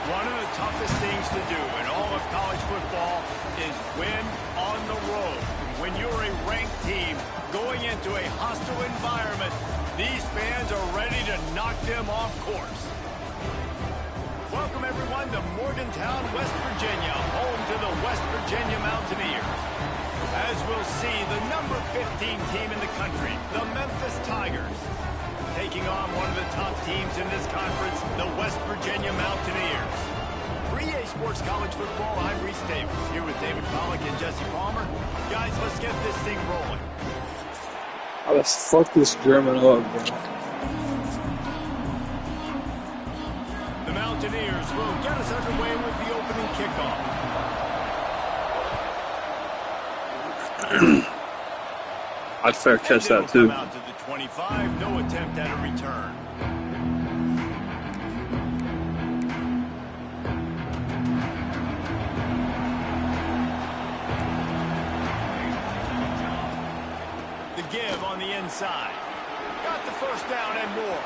One of the toughest things to do in all of college football is win on the road. When you're a ranked team going into a hostile environment, these fans are ready to knock them off course. Welcome, everyone, to Morgantown, West Virginia, home to the West Virginia Mountaineers. As we'll see, the number 15 team in the country, the Memphis Tigers, taking on one of the top teams in this conference, the West Virginia Mountaineers. For EA Sports College Football, I'm Reese Davis, here with David Pollack and Jesse Palmer. Guys, let's get this thing rolling. Oh, let's fuck this German up, bro. The Mountaineers will get us underway with the opening kickoff. I'd fair catch that too. Out to the 25, no attempt at a return. The give on the inside. Got the first down and more.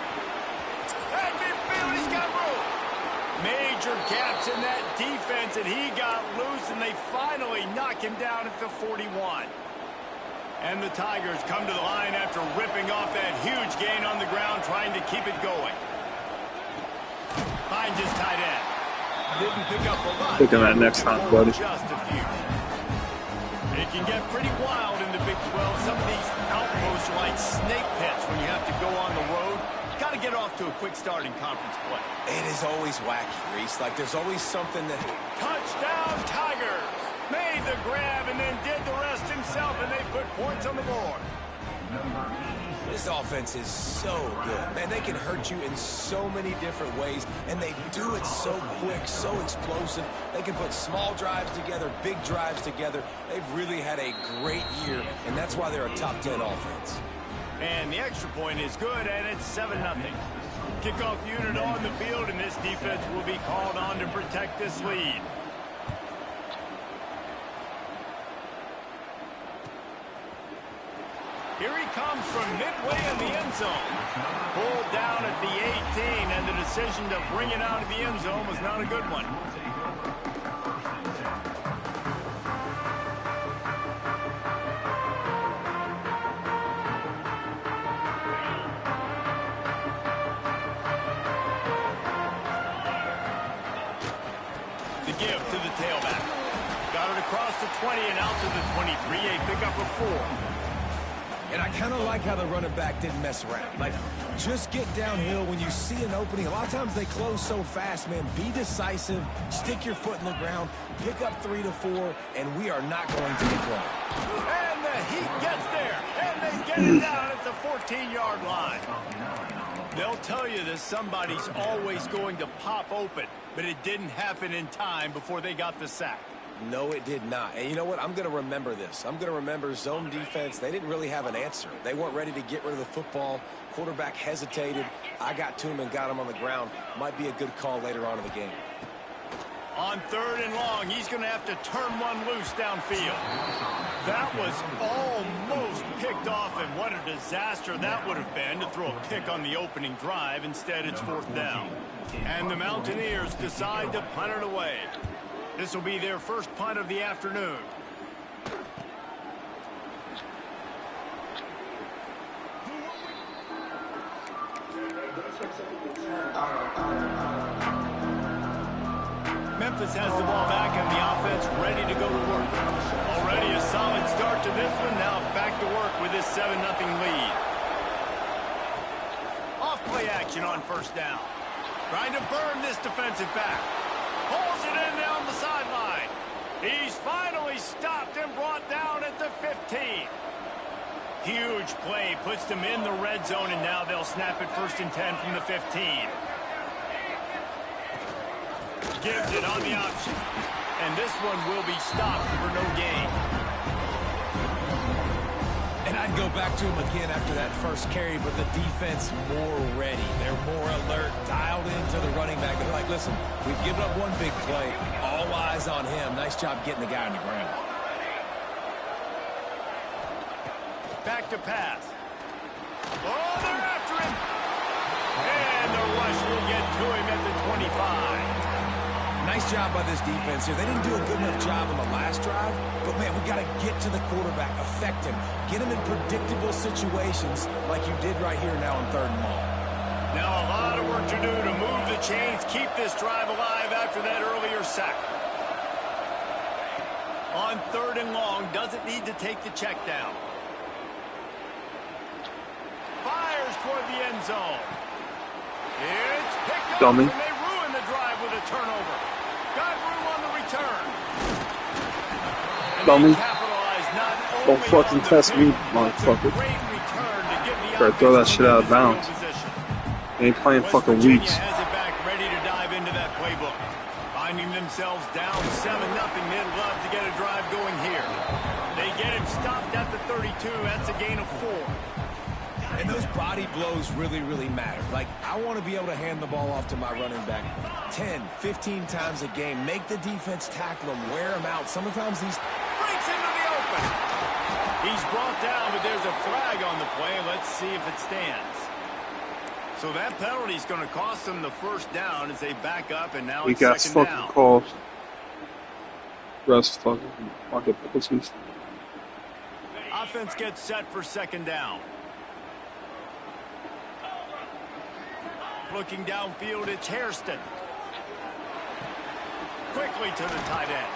At midfield, he's got room. Major gaps in that defense, and he got loose, and they finally knock him down at the 41. And the Tigers come to the line after ripping off that huge gain on the ground, trying to keep it going. Finds his tight end. Didn't pick up a lot. Look at that next hunt, buddy. Just a few. It can get pretty wild in the Big 12. Some of these outposts are like snake pits when you have to go on the road. Got to get off to a quick start in conference play. It is always wacky, Reese. Like, there's always something that... Touchdown, Tigers! Made the grab and then did the rest himself, and they put points on the board. This offense is so good. Man, they can hurt you in so many different ways, and they do it so quick, so explosive. They can put small drives together, big drives together. They've really had a great year, and that's why they're a top 10 offense. And the extra point is good, and it's 7-0. Kickoff unit on the field, and this defense will be called on to protect this lead. Here he comes from midway in the end zone. Pulled down at the 18, and the decision to bring it out of the end zone was not a good one. The give to the tailback. Got it across the 20 and out to the 23, a pickup of 4. And I kind of like how the running back didn't mess around. Like, just get downhill when you see an opening. A lot of times they close so fast, man. Be decisive, stick your foot in the ground, pick up 3 to 4, and we are not going to get wrong. And the heat gets there, and they get it down at the 14-yard line. They'll tell you that somebody's always going to pop open, but it didn't happen in time before they got the sack. No, it did not. And you know what? I'm going to remember this. I'm going to remember zone defense. They didn't really have an answer. They weren't ready to get rid of the football. Quarterback hesitated. I got to him and got him on the ground. Might be a good call later on in the game. On 3rd and long, he's going to have to turn one loose downfield. That was almost picked off, and what a disaster that would have been to throw a pick on the opening drive. Instead, it's 4th down. And the Mountaineers decide to punt it away. This will be their first punt of the afternoon. Memphis has the ball back and the offense ready to go to work. Already a solid start to this one. Now back to work with this 7-0 lead. Off play action on 1st down. Trying to burn this defensive back. Pulls it in down the sideline. He's finally stopped and brought down at the 15. Huge play puts them in the red zone, and now they'll snap it 1st and 10 from the 15. Gives it on the option. And this one will be stopped for no gain. And I'd go back to him again after that first carry, but the defense more ready. They're more alert, dialed into the running back. They're like, listen, we've given up one big play. All eyes on him. Nice job getting the guy on the ground. Back to pass. Oh, they're after him. And the rush will get to him at the 25. nice job by this defense here. They didn't do a good enough job on the last drive, but, man, we got to get to the quarterback, affect him, get him in predictable situations like you did right here now on 3rd and long. Now a lot of work to do to move the chains, keep this drive alive after that earlier sack. On 3rd and long, doesn't need to take the check down. Fires toward the end zone. It's picked up, Dummy. and they ruin the drive with a turnover. Got room on the return. And Dummy. they capitalize not Don't only fucking on the test me, pick, but the motherfucker. great return to give the Better throw that offense shit out of in field bounds. position. They ain't playing West fucking Virginia weeks. has it back, ready to dive into that playbook. Finding themselves down 7-0, they'd love to get a drive going here. They get him stopped at the 32. That's a gain of 4. And those body blows really, really matter. Like, I want to be able to hand the ball off to my running back 10, 15 times a game. Make the defense tackle him, wear him out. Sometimes he's Breaks into the open. He's brought down, but there's a flag on the play. Let's see if it stands. So that penalty is going to cost them the 1st down as they back up, and now We it's got 2nd fucking down. calls. Rest fucking pocket pussies. Offense gets set for 2nd down. Looking downfield, it's Hairston. Quickly to the tight end.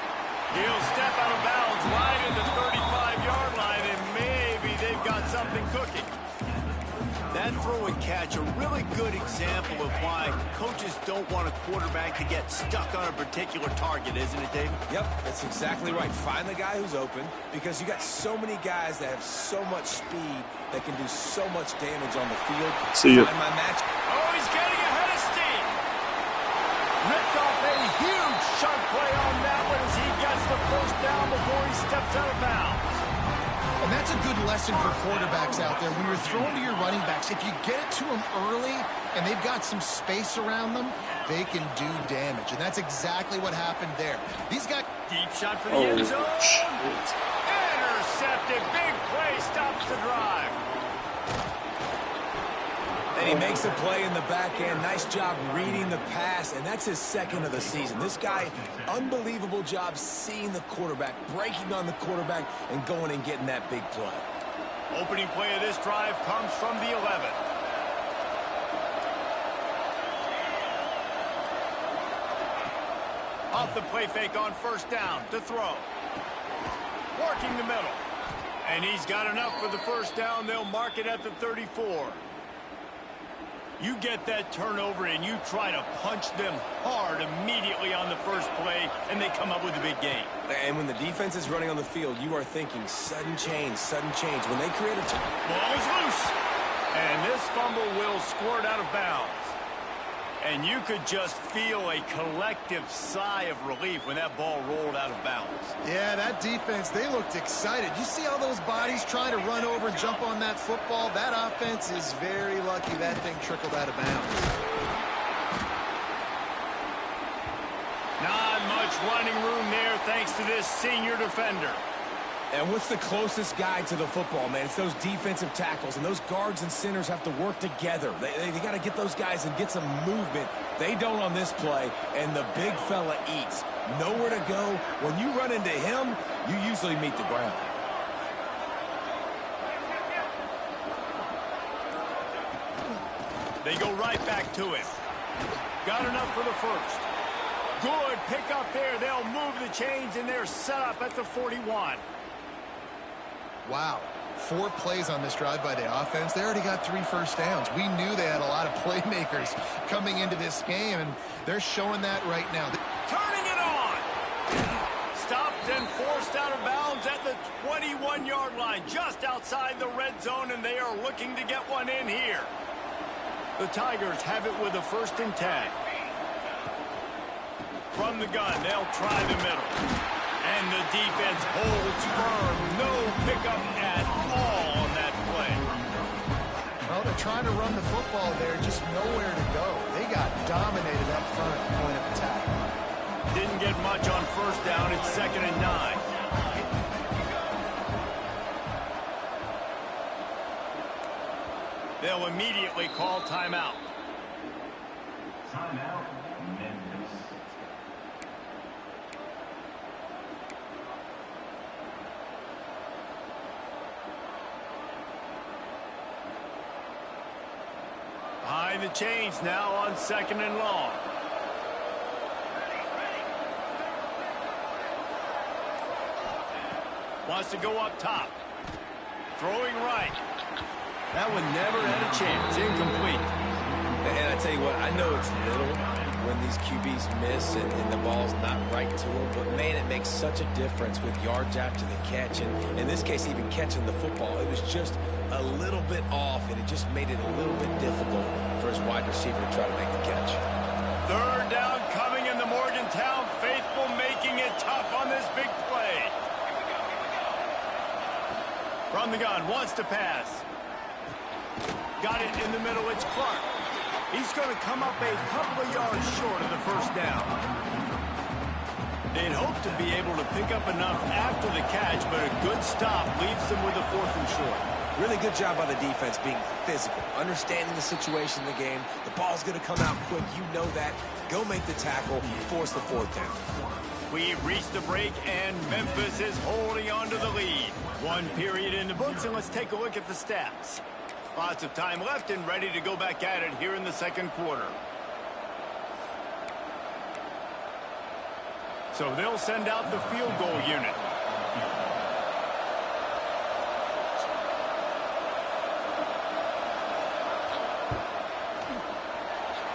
He'll step out of bounds right at the 35-yard line, and maybe they've got something cooking. That throw and catch, a really good example of why coaches don't want a quarterback to get stuck on a particular target, isn't it, David? Yep, that's exactly right. Find the guy who's open, because you got so many guys that have so much speed that can do so much damage on the field. See ya. Find my match. Oh, he's getting ahead of steam. Ripped off a huge chunk play on that one as he gets the 1st down before he steps out of bounds. And that's a good lesson for quarterbacks out there. When you're throwing to your running backs, if you get it to them early and they've got some space around them, they can do damage. And that's exactly what happened there. These guys... Deep shot for the Oh, end zone. shit. Intercepted. Big play stops the drive. And he makes a play in the back end. Nice job reading the pass, and that's his 2nd of the season. This guy, unbelievable job seeing the quarterback, breaking on the quarterback, and going and getting that big play. Opening play of this drive comes from the 11. Off the play fake on 1st down to throw. Working the middle. And he's got enough for the 1st down. They'll mark it at the 34. You get that turnover and you try to punch them hard immediately on the 1st play, and they come up with a big gain. And when the defense is running on the field, you are thinking sudden change, sudden change. When they create a... Ball is loose. And this fumble will squirt out of bounds. And you could just feel a collective sigh of relief when that ball rolled out of bounds. Yeah, that defense, they looked excited. You see all those bodies trying to run over and jump on that football? That offense is very lucky that thing trickled out of bounds. Not much running room there thanks to this senior defender. And what's the closest guy to the football, man? It's those defensive tackles, and those guards and centers have to work together. They got to get those guys and get some movement. They don't on this play, and the big fella eats. Nowhere to go. When you run into him, you usually meet the ground. They go right back to him. Got enough for the 1st. Good pick up there. They'll move the chains, and they're set up at the 41. Wow. 4 plays on this drive by the offense. They already got 3 first downs. We knew they had a lot of playmakers coming into this game, and they're showing that right now. Turning it on. Stopped and forced out of bounds at the 21-yard line, just outside the red zone, and they are looking to get one in here. The Tigers have it with a 1st and 10. From the gun, they'll try the middle. And the defense holds firm. No pickup at all on that play. Well, they're trying to run the football there, just nowhere to go. They got dominated up front at the point of attack. Didn't get much on 1st down. It's 2nd and 9. They'll immediately call timeout. Timeout, Memphis. Trying the change now on 2nd and long. Wants to go up top. Throwing right. That one never had a chance. Incomplete. And I tell you what, I know it's little when these QBs miss and the ball's not right to them, but man, it makes such a difference with yards after the catch. And in this case, even catching the football, it was just a little bit off, and it just made it a little bit difficult for his wide receiver to try to make the catch. 3rd down coming in the Morgantown faithful, making it tough on this big play. From the gun, wants to pass. Got it in the middle, it's Clark. He's going to come up a couple of yards short of the 1st down. They'd hope to be able to pick up enough after the catch, but a good stop leaves them with a 4th and short. Really good job by the defense being physical, understanding the situation in the game. The ball's going to come out quick. You know that. Go make the tackle, force the 4th down. We've reached the break, and Memphis is holding on to the lead. 1 period in the books, and let's take a look at the stats. Lots of time left and ready to go back at it here in the 2nd quarter. So they'll send out the field goal unit.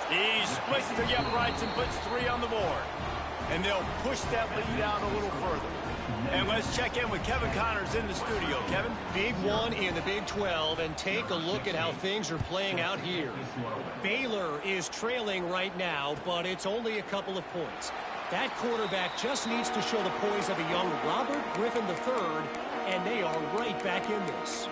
He splits the uprights and puts 3 on the board. And they'll push that lead out a little further. And let's check in with Kevin Connors in the studio. Kevin? Big one in the Big 12, and take a look at how things are playing out here. Baylor is trailing right now, but it's only a couple of points. That quarterback just needs to show the poise of a young Robert Griffin III, and they are right back in this.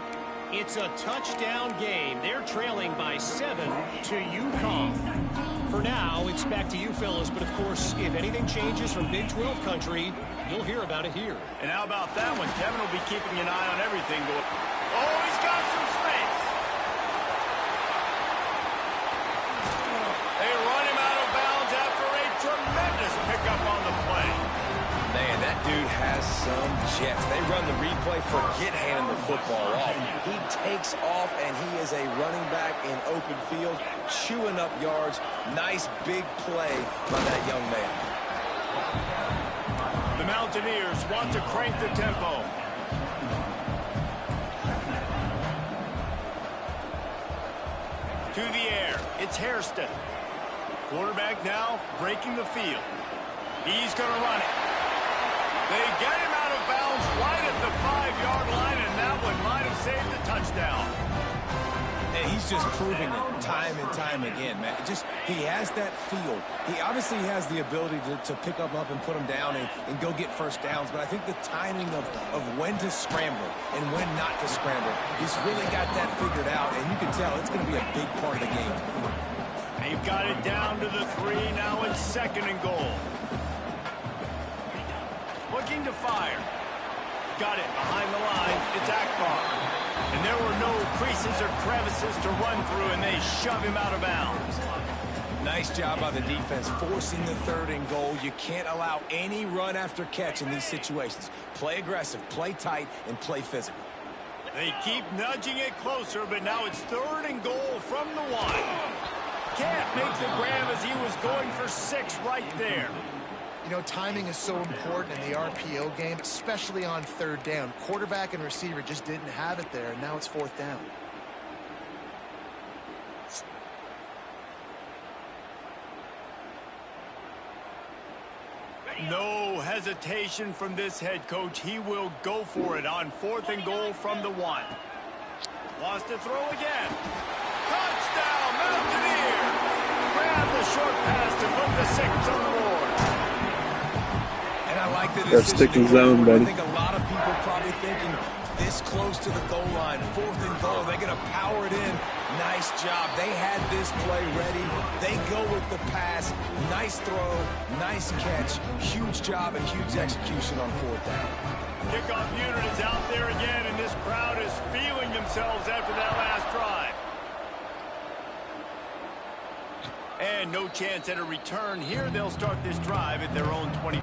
It's a touchdown game. They're trailing by 7 to UConn. For now, it's back to you, fellas, but of course, if anything changes from Big 12 country, you'll hear about it here. And how about that one? Kevin will be keeping an eye on everything going. Oh, he's got some space. They run him out of bounds after a tremendous pickup on the play. Man, that dude has some jets. They run the replay, forget handing the football off. He takes off, and he is a running back in open field, chewing up yards. Nice big play by that young man. The Mountaineers want to crank the tempo. To the air, it's Hairston. Quarterback now breaking the field. He's going to run it. They get him out of bounds right at the 5-yard line, and that one might have saved the touchdown. And he's just proving it time and time again, man. He has that feel. He obviously has the ability to pick up and put him down and go get 1st downs, but I think the timing of when to scramble and when not to scramble, he's really got that figured out, and you can tell it's going to be a big part of the game. They've got it down to the 3, now it's 2nd and goal. Looking to fire. Got it behind the line. It's Akbar. And there were no creases or crevices to run through, and they shove him out of bounds. Nice job by the defense forcing the 3rd and goal. You can't allow any run after catch in these situations. Play aggressive, play tight, and play physical. They keep nudging it closer, but now it's 3rd and goal from the 1. Can't make the grab as he was going for 6 right there. You know, timing is so important in the RPO game, especially on 3rd down. Quarterback and receiver just didn't have it there, and now it's 4th down. No hesitation from this head coach. He will go for it on 4th and goal from the 1. Wants to throw again. Touchdown, Mountaineers! Grab the short pass to put the 6 on the board. And I like that. That's sticking zone, buddy. I think a lot of people probably thinking this close to the goal line, 4th and goal, they're going to power it in. Nice job. They had this play ready. They go with the pass. Nice throw, nice catch. Huge job and huge execution on 4th down. Kickoff unit is out there again, and this crowd is feeling themselves after that last drive. And no chance at a return here. They'll start this drive at their own 20.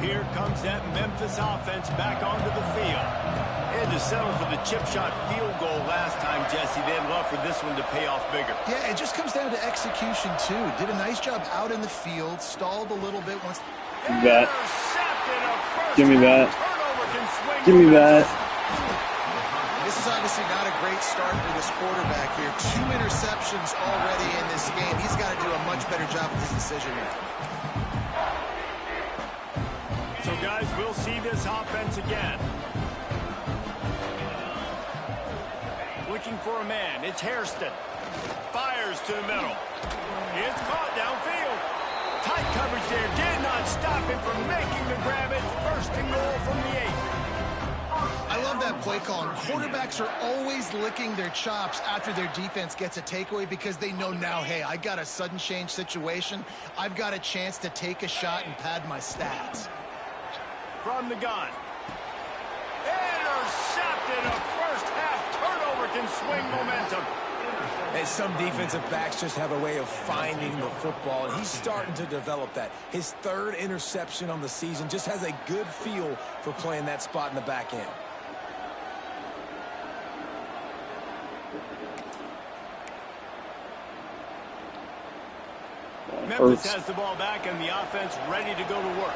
Here comes that Memphis offense back onto the field. They had to settle for the chip shot field goal last time, Jesse. They'd love for this one to pay off bigger. Yeah, it just comes down to execution, too. Did a nice job out in the field, stalled a little bit once. That. Give me that. Give me that. This is obviously not a great start for this quarterback here. 2 interceptions already in this game. He's got to do a much better job with his decision here. So, guys, we'll see this offense again. Looking for a man. It's Hairston. Fires to the middle. It's caught downfield. Tight coverage there. Did not stop him from making the grab. It's first and goal from the 8. I love that play call. And quarterbacks are always licking their chops after their defense gets a takeaway because they know now, hey, I got a sudden change situation. I've got a chance to take a shot and pad my stats. From the gun. Intercepted. A first half turnover can swing momentum. And some defensive backs just have a way of finding the football, and he's starting to develop that. His 3rd interception on the season, just has a good feel for playing that spot in the back end. Memphis has the ball back and the offense ready to go to work.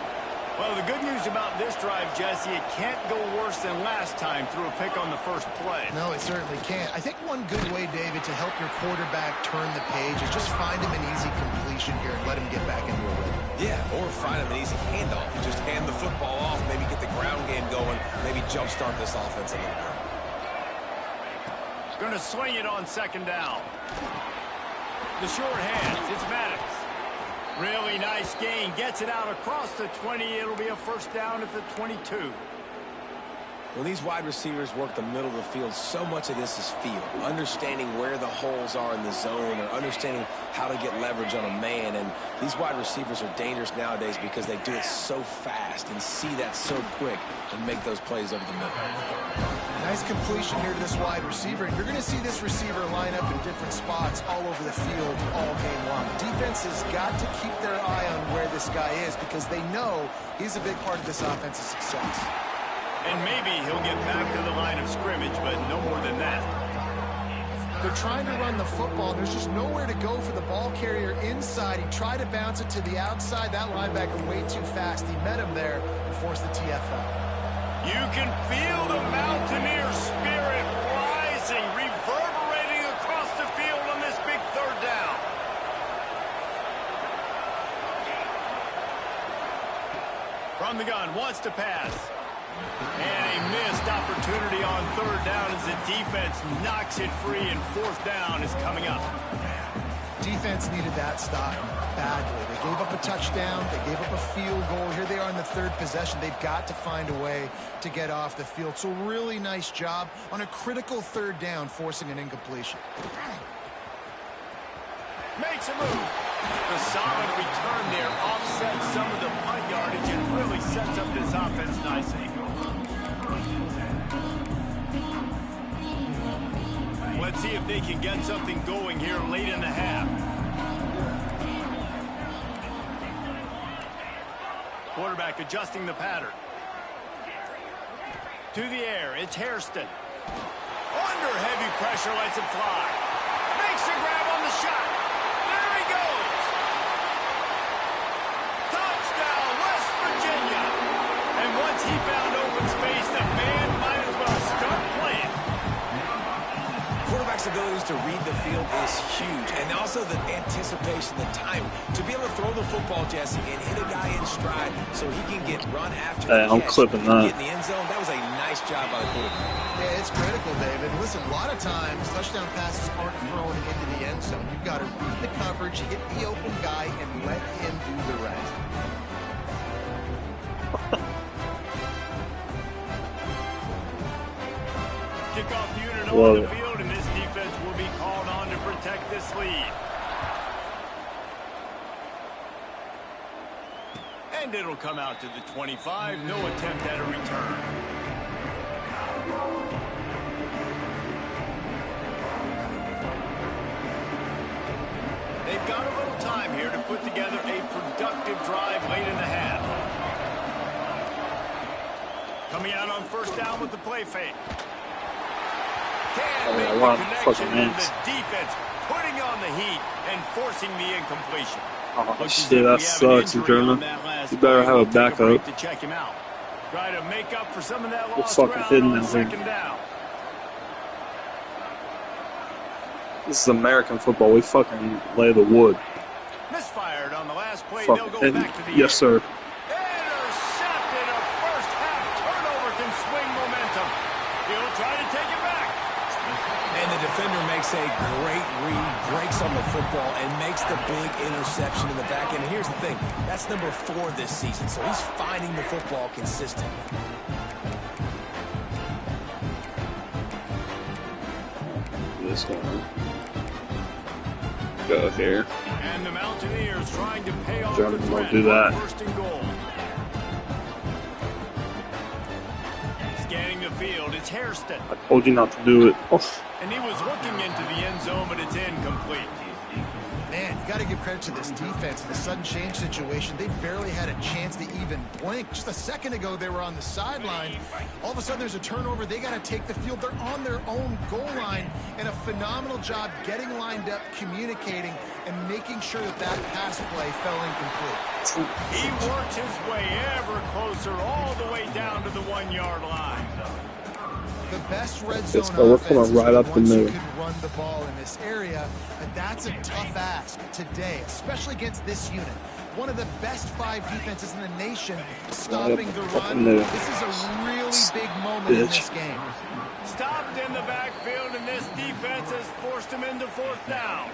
Well, the good news about this drive, Jesse, it can't go worse than last time through a pick on the first play. No, it certainly can't. I think one good way, David, to help your quarterback turn the page is just find him an easy completion here and let him get back into a rhythm. Yeah, or find him an easy handoff. Just hand the football off, maybe get the ground game going, maybe jumpstart this offense a little bit. Going to swing it on second down. The short hands, it's Maddox. Really nice gain. Gets it out across the 20. It'll be a first down at the 22. When these wide receivers work the middle of the field, so much of this is feel. Understanding where the holes are in the zone or understanding how to get leverage on a man. And these wide receivers are dangerous nowadays because they do it so fast and see that so quick and make those plays over the middle. Nice completion here to this wide receiver. You're going to see this receiver line up in different spots all over the field all game long. Defense has got to keep their eye on where this guy is because they know he's a big part of this offense's success. And maybe he'll get back to the line of scrimmage, but no more than that. They're trying to run the football. There's just nowhere to go for the ball carrier inside. He tried to bounce it to the outside. That linebacker way too fast. He met him there and forced the TFL. You can feel the Mountaineer spirit rising, reverberating across the field on this big third down. From the gun, wants to pass. And a missed opportunity on third down as the defense knocks it free and fourth down is coming up. Defense needed that stop badly. They gave up a touchdown. They gave up a field goal. Here they are in the 3rd possession. They've got to find a way to get off the field. So really nice job on a critical 3rd down, forcing an incompletion. Makes a move. The solid return there offsets some of the punt yardage and really sets up this offense nicely. Let's see if they can get something going here late in the half. Quarterback adjusting the pattern. To the air, it's Hairston. Under heavy pressure, lets it fly. Makes a grab on the shot. There he goes. Touchdown, West Virginia. And once he found open space, the band might as well start playing. Quarterback's abilities to read the field is huge, and also the anticipation, the time to be able to throw the football, Jesse, and hit a guy in stride so he can get run after the I'm catch. clipping that. Get in the end zone. That was a nice job by the quarterback. Yeah, it's critical, David. Listen, a lot of times touchdown passes aren't thrown into the end zone. You've got to read the coverage, hit the open guy, and let him do the rest. Kickoff unit on the field, and this defense will be called on to protect this lead. And it'll come out to the 25. No attempt at a return. They've got a little time here to put together a productive drive late in the half. Coming out on first down with the play fake. Oh, Can't make a the lot of connection, fucking and ants. the defense putting on the heat and forcing the incompletion. Oh, Looks as shit, if that we have an sucks, injury on German. that last You better play. have a We'll take backup. break to check him out. Try to make up for some of that We're lost fucking ground hidden on out here. second down. This is American football. We fucking lay the wood. Misfired on the last play. Fucking They'll go hidden. back to the Yes, sir. intercepted. A first half turnover can swing momentum. He'll try to take it back. And the defender makes a great read, breaks on the football, and makes the big interception in the back end. And here's the thing, that's number 4 this season, so he's finding the football consistently. This one. Go here. And the Mountaineers trying to pay off German the won't threat do that. on first and goal. Scanning the field, it's Hairston. I told you not to do it. Oh. And he was looking into the end zone, but it's incomplete. Man, you got to give credit to this defense. In the sudden change situation, they barely had a chance to even blink. Just a second ago, they were on the sideline. All of a sudden, there's a turnover. They got to take the field. They're on their own goal line. And a phenomenal job getting lined up, communicating, and making sure that that pass play fell incomplete. He works his way ever closer all the way down to the 1-yard line. The best red zone We're offense coming right up the once you middle. can run the ball in this area, but that's a tough ask today, especially against this unit. One of the best 5 defenses in the nation, stopping the run. This is a really big moment in this game. Stopped in the backfield, and this defense has forced him into fourth down.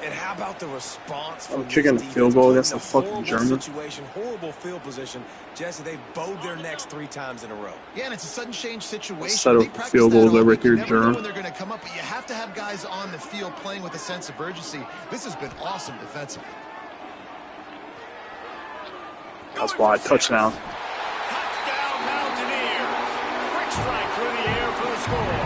And how about the response from I'm kicking a this field goal defense? against the Put in a fucking horrible German. situation, horrible field position. Jesse, they've bowed their necks 3 times in a row. Yeah, and it's a sudden change situation. Set up They practice field that goals all over week. You here, never know Germ. when they're going to come up, but you have to have guys on the field playing with a sense of urgency. This has been awesome defensively. That's why touchdown. Touchdown Mountaineers. Quick strike through the air for the score.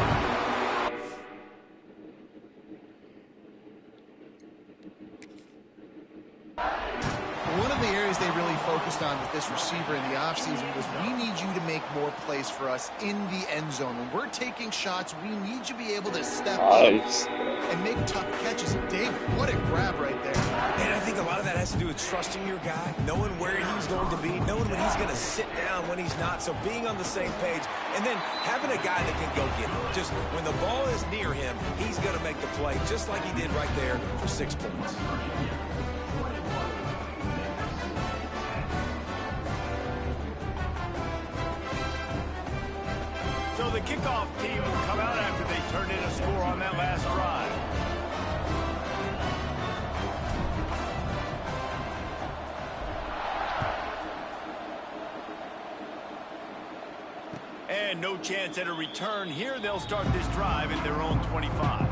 One of the areas they really focused on with this receiver in the offseason was we need you to make more plays for us in the end zone. When we're taking shots, we need you to be able to step Nice. up and make tough catches. David, what a grab right there. And I think a lot of that has to do with trusting your guy, knowing where he's going to be, knowing when he's going to sit down, when he's not. So being on the same page, and then having a guy that can go get him. Just when the ball is near him, he's going to make the play, just like he did right there for 6 points. So the kickoff team will come out after they turned in a score on that last drive. And no chance at a return here. They'll start this drive at their own 25.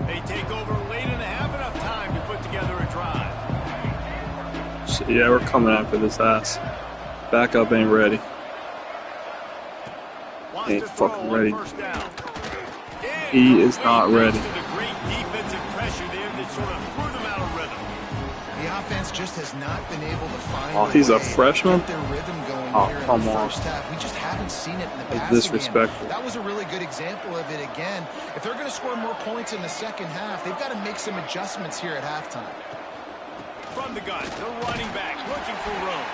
They take over late in the half, enough time to put together a drive. So, yeah, we're coming after this ass. Backup ain't ready. Wants Ain't to throw fucking on ready. first down. He is not ready. To the great defensive pressure there that sort of threw them out of rhythm. The offense just has not been able to find Oh, he's a way to freshman? get their rhythm going Oh, here in come the on. first half. We just haven't seen it in the That's passing disrespectful. game. That was a really good example of it again. If they're going to score more points in the second half, they've got to make some adjustments here at halftime. From the gun, the running back looking for room.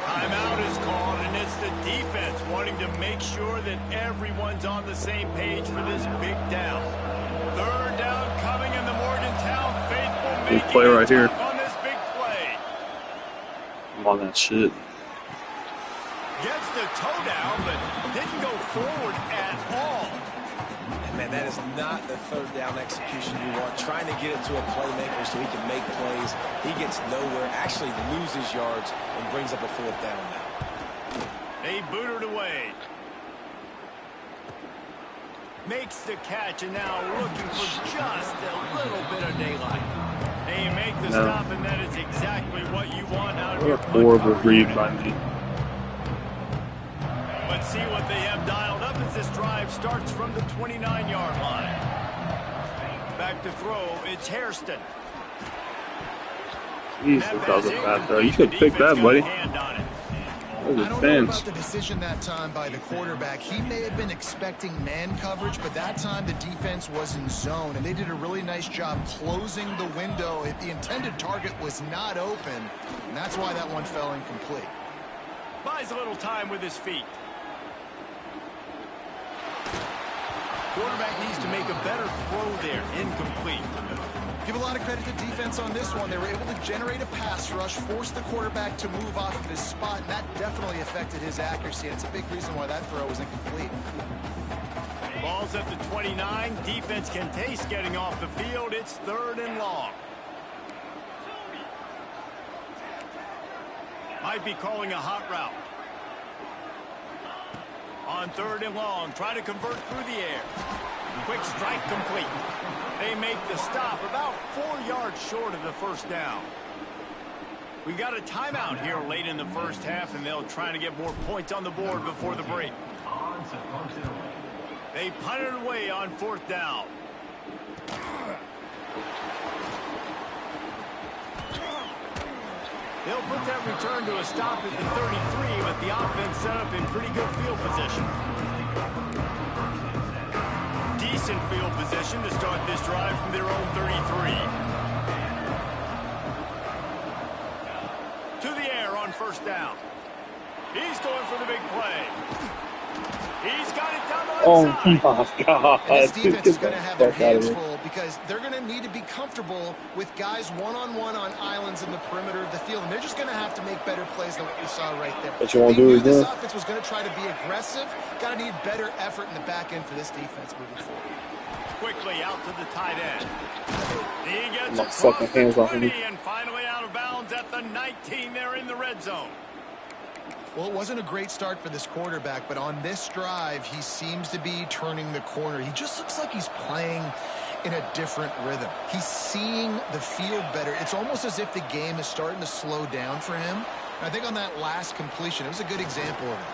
Timeout is called, and it's the defense wanting to make sure that everyone's on the same page for this big down. Third down coming, in the Morgantown faithful Big making play it right here. tough on this big play. I'm on that shit. Gets the toe down, but didn't go forward at all. And man, that is not the third down execution you want. Trying to get it to a playmaker so he can make plays. He gets nowhere, actually loses yards, and brings up a fourth down now. They booted away. Makes the catch, and now looking for just a little bit of daylight. They make the No. stop, and that is exactly what you want out of What your a punt horrible cover read unit. by me. Let's see what they have dialed up as this drive starts from the 29-yard line. Back to throw, it's Hairston. Jesus, that was a fast throw. You should pick that, buddy. I don't know about the decision that time by the quarterback. He may have been expecting man coverage, but that time the defense was in zone, and they did a really nice job closing the window. The intended target was not open, and that's why that one fell incomplete. Buys a little time with his feet. Quarterback needs to make a better throw there. Incomplete. Give a lot of credit to defense on this one. They were able to generate a pass rush, force the quarterback to move off of his spot, and that definitely affected his accuracy. And it's a big reason why that throw was incomplete. Ball's at the 29. Defense can taste getting off the field. It's 3rd and long. Might be calling a hot route. On 3rd and long, try to convert through the air. Quick strike complete. They make the stop about 4 yards short of the first down. We got a timeout here late in the first half, and they'll try to get more points on the board before the break. They punt it away on 4th down. They'll put that return to a stop at the 33, but the offense set up in pretty good field position. Decent field position to start this drive from their own 33. To the air on 1st down. He's going for the big play. He's got it down the right side. Oh my God! And this defense is going to have their hands full because they're going to need to be comfortable with guys one-on-one on islands in the perimeter of the field, and they're just going to have to make better plays than what we saw right there. What you want to do is this offense was going to try to be aggressive. Got to need better effort in the back end for this defense moving forward. Quickly out to the tight end. He gets my across fucking hands the off of 20 me. and finally out of bounds at the 19. They're in the red zone. Well, it wasn't a great start for this quarterback, but on this drive, he seems to be turning the corner. He just looks like he's playing in a different rhythm. He's seeing the field better. It's almost as if the game is starting to slow down for him. And I think on that last completion, it was a good example of it.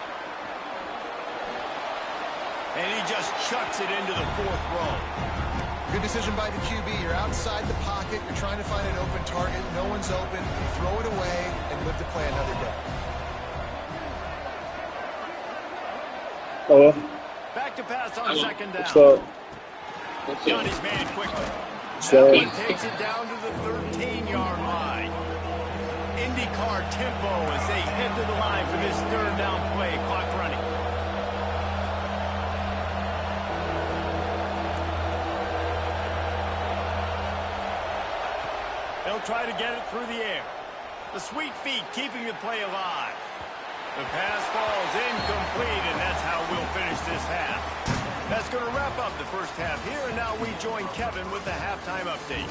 And he just chucks it into the 4th row. Good decision by the QB. You're outside the pocket. You're trying to find an open target. No one's open. You throw it away and live to play another day. Oh, Back to pass on 2nd down. what's up? Got his man quickly. So- That one takes it down to the 13-yard line. IndyCar tempo as they head to the line for this 3rd down play. Clock running. They'll try to get it through the air. The sweet feet keeping the play alive. The pass falls incomplete, and that's how we'll finish this half. That's going to wrap up the first half here, and now we join Kevin with the halftime update.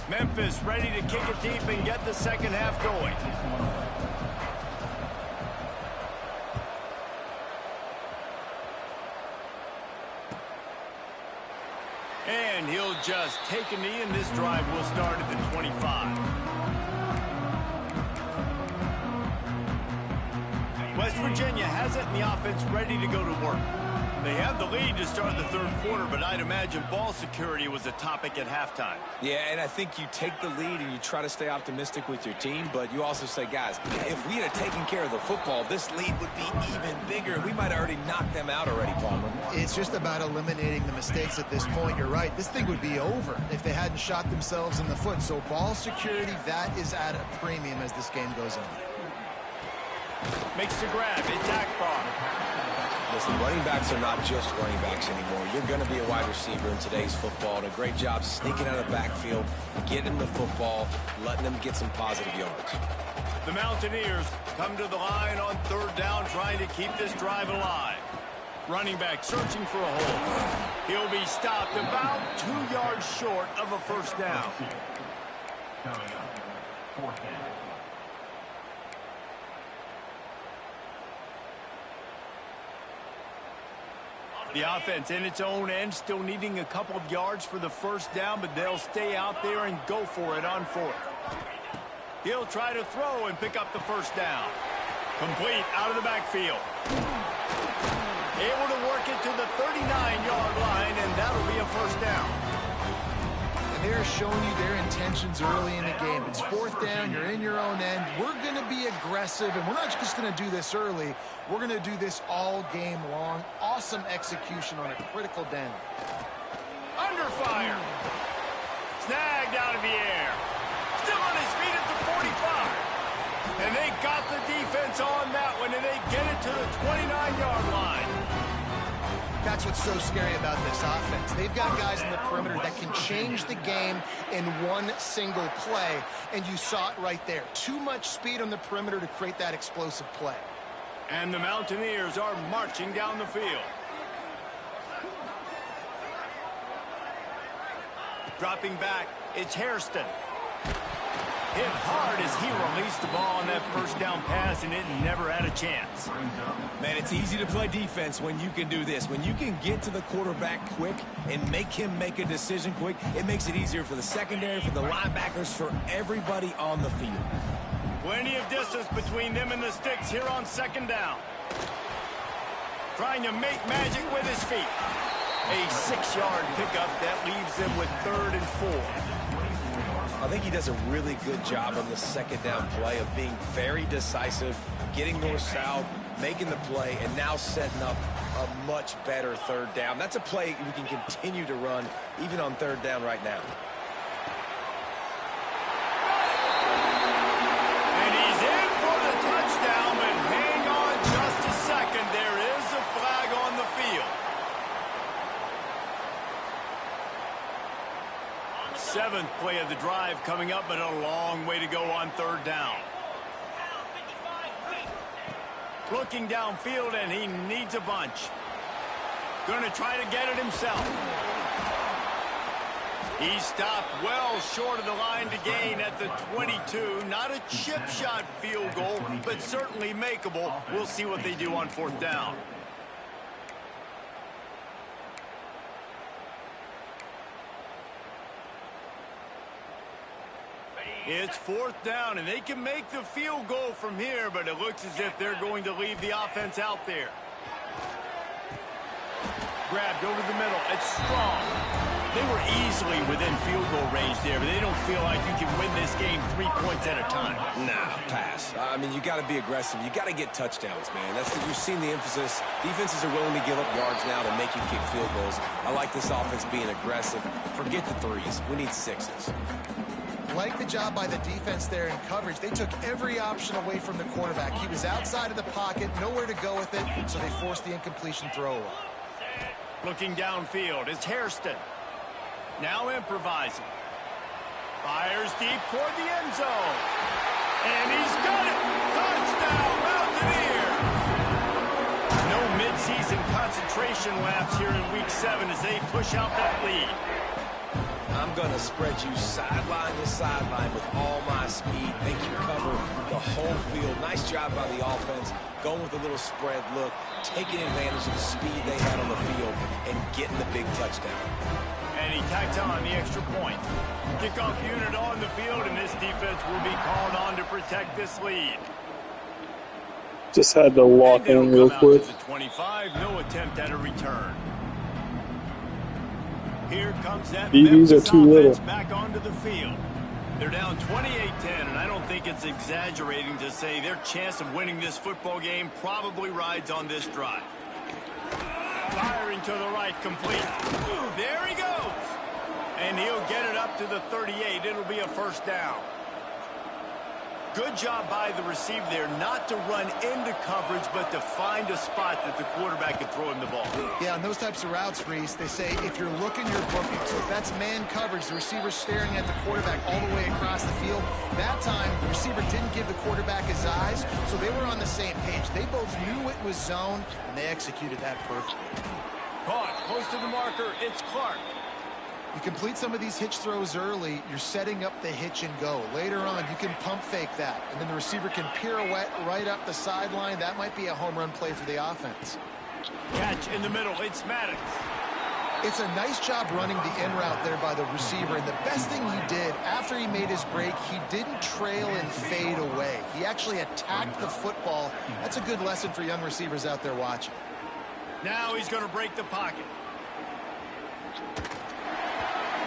Memphis ready to kick it deep and get the second half going. And he'll just take a knee, and this drive will start at the 25. West Virginia has it, and the offense ready to go to work. They have the lead to start the 3rd quarter, but I'd imagine ball security was a topic at halftime. Yeah, and I think you take the lead and you try to stay optimistic with your team, but you also say, guys, if we had taken care of the football, this lead would be even bigger. We might have already knocked them out already, Palmer. It's just about eliminating the mistakes at this point. You're right. This thing would be over if they hadn't shot themselves in the foot. So ball security, that is at a premium as this game goes on. Makes the grab. It's Akbar. Listen, running backs are not just running backs anymore. You're going to be a wide receiver in today's football. And a great job sneaking out of the backfield, getting them the football, letting them get some positive yards. The Mountaineers come to the line on 3rd down, trying to keep this drive alive. Running back searching for a hole. He'll be stopped about 2 yards short of a first down. The offense in its own end, still needing a couple of yards for the first down, but they'll stay out there and go for it on 4th. He'll try to throw and pick up the first down. Complete out of the backfield. Able to work it to the 39-yard line, and that'll first down. And they're showing you their intentions early in the game. It's fourth down. You're in your own end. We're going to be aggressive, and we're not just going to do this early. We're going to do this all game long. Awesome execution on a critical down. Under fire. Snagged out of the air. Still on his feet at the 45. And they got the defense on that one, and they get it to the 29-yard line. That's what's so scary about this offense. They've got guys in the perimeter that can change the game in one single play, and you saw it right there. Too much speed on the perimeter to create that explosive play. And the Mountaineers are marching down the field. Dropping back, it's Hairston. Hit hard as he released the ball on that first down pass, and it never had a chance. Man, it's easy to play defense when you can do this. When you can get to the quarterback quick and make him make a decision quick, it makes it easier for the secondary, for the linebackers, for everybody on the field. Plenty of distance between them and the sticks here on second down. Trying to make magic with his feet. A 6-yard pickup that leaves them with 3rd and 4. I think he does a really good job on the second down play of being very decisive, getting north-south, making the play, and now setting up a much better 3rd down. That's a play we can continue to run even on 3rd down right now. And he's in for the touchdown, but hang on just a second. There is a flag on the field. 7th play of the drive coming up, but a long way to go on 3rd down. Looking downfield, and he needs a bunch. Going to try to get it himself. He stopped well short of the line to gain at the 22. Not a chip shot field goal, but certainly makeable. We'll see what they do on 4th down. It's 4th down, and they can make the field goal from here, but it looks as if they're going to leave the offense out there. Grabbed over the middle. It's strong. They were easily within field goal range there, but they don't feel like you can win this game 3 points at a time. Nah, pass. I mean, you got to be aggressive. You got to get touchdowns, man. You've seen the emphasis. Defenses are willing to give up yards now to make you kick field goals. I like this offense being aggressive. Forget the 3s. We need 6s. Like the job by the defense there in coverage. They took every option away from the quarterback. He was outside of the pocket, nowhere to go with it, so they forced the incompletion throw. Looking downfield, it's Hairston. Now improvising. Fires deep toward the end zone. And he's got it! Touchdown, Mountaineers! No midseason concentration lapse here in Week 7 as they push out that lead. I'm going to spread you sideline to sideline with all my speed, make you cover the whole field. Nice job by the offense, going with a little spread look, taking advantage of the speed they had on the field, and getting the big touchdown. And he tacks on the extra point. Kickoff unit on the field, and this defense will be called on to protect this lead. Just had to lock in real quick. To the 25, no attempt at a return. Here comes that DBs are too little. Back onto the field. They're down 28-10, and I don't think it's exaggerating to say their chance of winning this football game probably rides on this drive. Firing to the right, complete. There he goes. And he'll get it up to the 38. It'll be a first down. Good job by the receiver there not to run into coverage, but to find a spot that the quarterback could throw him the ball. Yeah, on those types of routes, Reese, they say if you're looking, you're booking. So if that's man coverage, the receiver's staring at the quarterback all the way across the field. That time, the receiver didn't give the quarterback his eyes, so they were on the same page. They both knew it was zone, and they executed that perfectly. Caught, close to the marker, it's Clark. You complete some of these hitch throws early, you're setting up the hitch and go. Later on, you can pump fake that, and then the receiver can pirouette right up the sideline. That might be a home run play for the offense. Catch in the middle, it's Maddox. It's a nice job running the in route there by the receiver, and the best thing he did after he made his break, he didn't trail and fade away. He actually attacked the football. That's a good lesson for young receivers out there watching. Now he's going to break the pocket.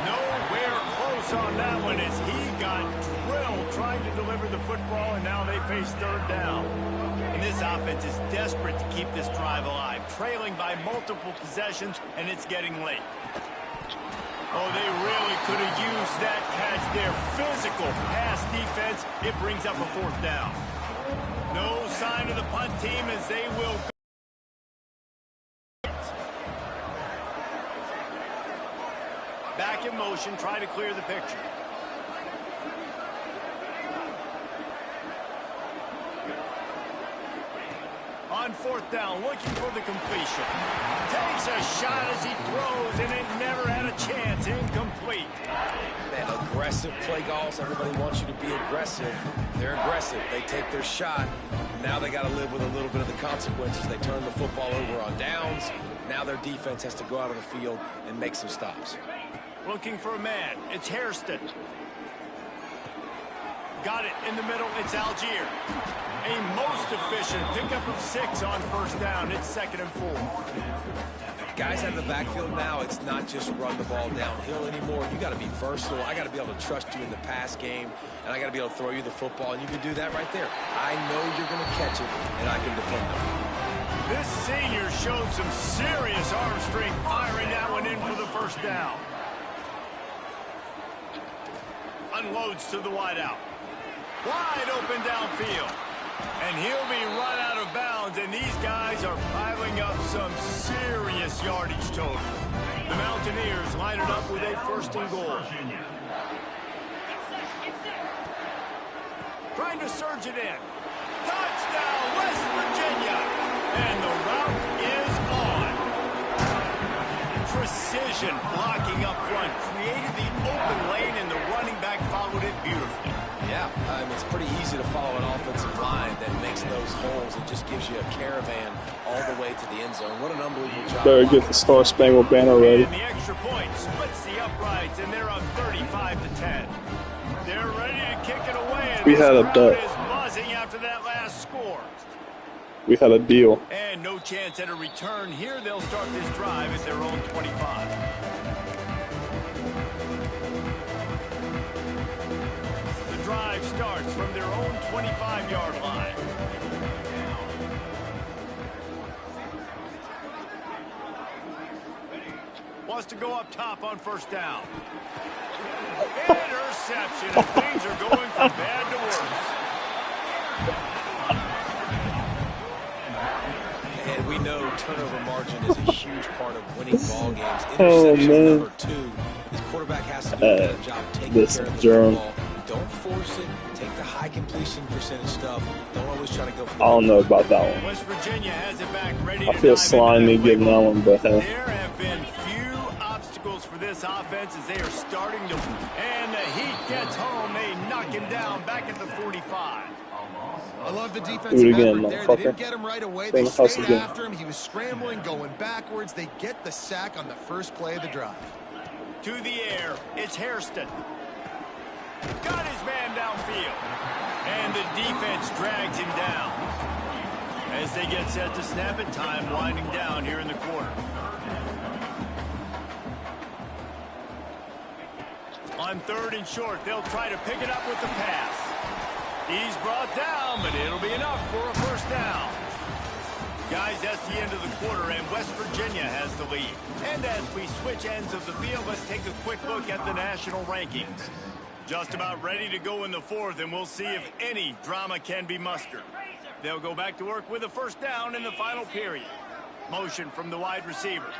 Nowhere close on that one as he got drilled trying to deliver the football, and now they face third down. And this offense is desperate to keep this drive alive, trailing by multiple possessions, and it's getting late. Oh, they really could have used that catch there. Physical pass defense. It brings up a fourth down. No sign of the punt team as they will go. Back in motion, try to clear the picture. On fourth down, looking for the completion. Takes a shot as he throws, and it never had a chance. Incomplete. Man, aggressive play calls. Everybody wants you to be aggressive. They're aggressive. They take their shot. Now they got to live with a little bit of the consequences. They turn the football over on downs. Now their defense has to go out on the field and make some stops. Looking for a man. It's Hairston. Got it in the middle. It's Algier. A most efficient pickup of 6 on first down. It's 2nd and 4. Guys out of the backfield now, it's not just run the ball downhill anymore. You got to be versatile. I got to be able to trust you in the pass game, and I got to be able to throw you the football, and you can do that right there. I know you're going to catch it, and I can depend on you. This senior showed some serious arm strength firing that one in for the first down. Unloads to the wideout. Wide open downfield. And he'll be run out of bounds, and these guys are piling up some serious yardage total. The Mountaineers line it up with a 1st and goal. Trying to surge it in. Touchdown, West Virginia. And the route is on. Precision blocking up front. Created the open lane, and the running back followed it beautifully. Yeah, it's pretty easy to follow an offensive line that makes those holes and just gives you a caravan all the way to the end zone. What an unbelievable job. Better get the Star Spangled Banner ready. And the extra point splits the uprights, and they're on 35-10. They're ready to kick it away, and We had a crowd bet. is buzzing after that last score. We had a deal. And no chance at a return here. They'll start this drive at their own 25. Drive starts from their own 25-yard line. Wants to go up top on first down. Interception, and things are going from bad to worse. And we know turnover margin is a huge part of winning ball games. Interception number 2. This quarterback has to do a better job taking care of the football. Don't force it. Take the high completion percentage stuff. Don't always try to go for the I don't know about that one. West Virginia has it back ready I to feel dive slimy into getting that one, but hey. There have been few obstacles for this offense as they are starting to. And the heat gets home. They knock him down back at the 45. I love the Do it defensive again, effort there. They didn't motherfucker. get him right away. Same They house stayed again. after him. He was scrambling, going backwards. They get the sack on the first play of the drive. To the air, it's Hairston. Got his man downfield. And the defense drags him down. As they get set to snap it, time winding down here in the quarter. On 3rd and short, they'll try to pick it up with the pass. He's brought down, but it'll be enough for a first down. Guys, that's the end of the quarter, and West Virginia has the lead. And as we switch ends of the field, let's take a quick look at the national rankings. Just about ready to go in the 4th, and we'll see if any drama can be mustered. They'll go back to work with a first down in the final period. Motion from the wide receiver.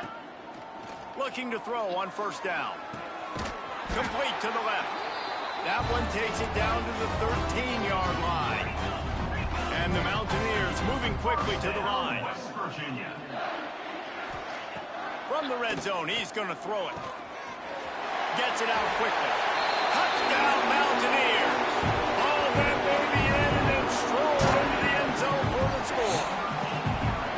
Looking to throw on first down. Complete to the left. That one takes it down to the 13-yard line. And the Mountaineers moving quickly to the line. From the red zone, he's going to throw it. Gets it out quickly. Touchdown, Mountaineers. Ball that baby in and then strolled into the end zone for the score.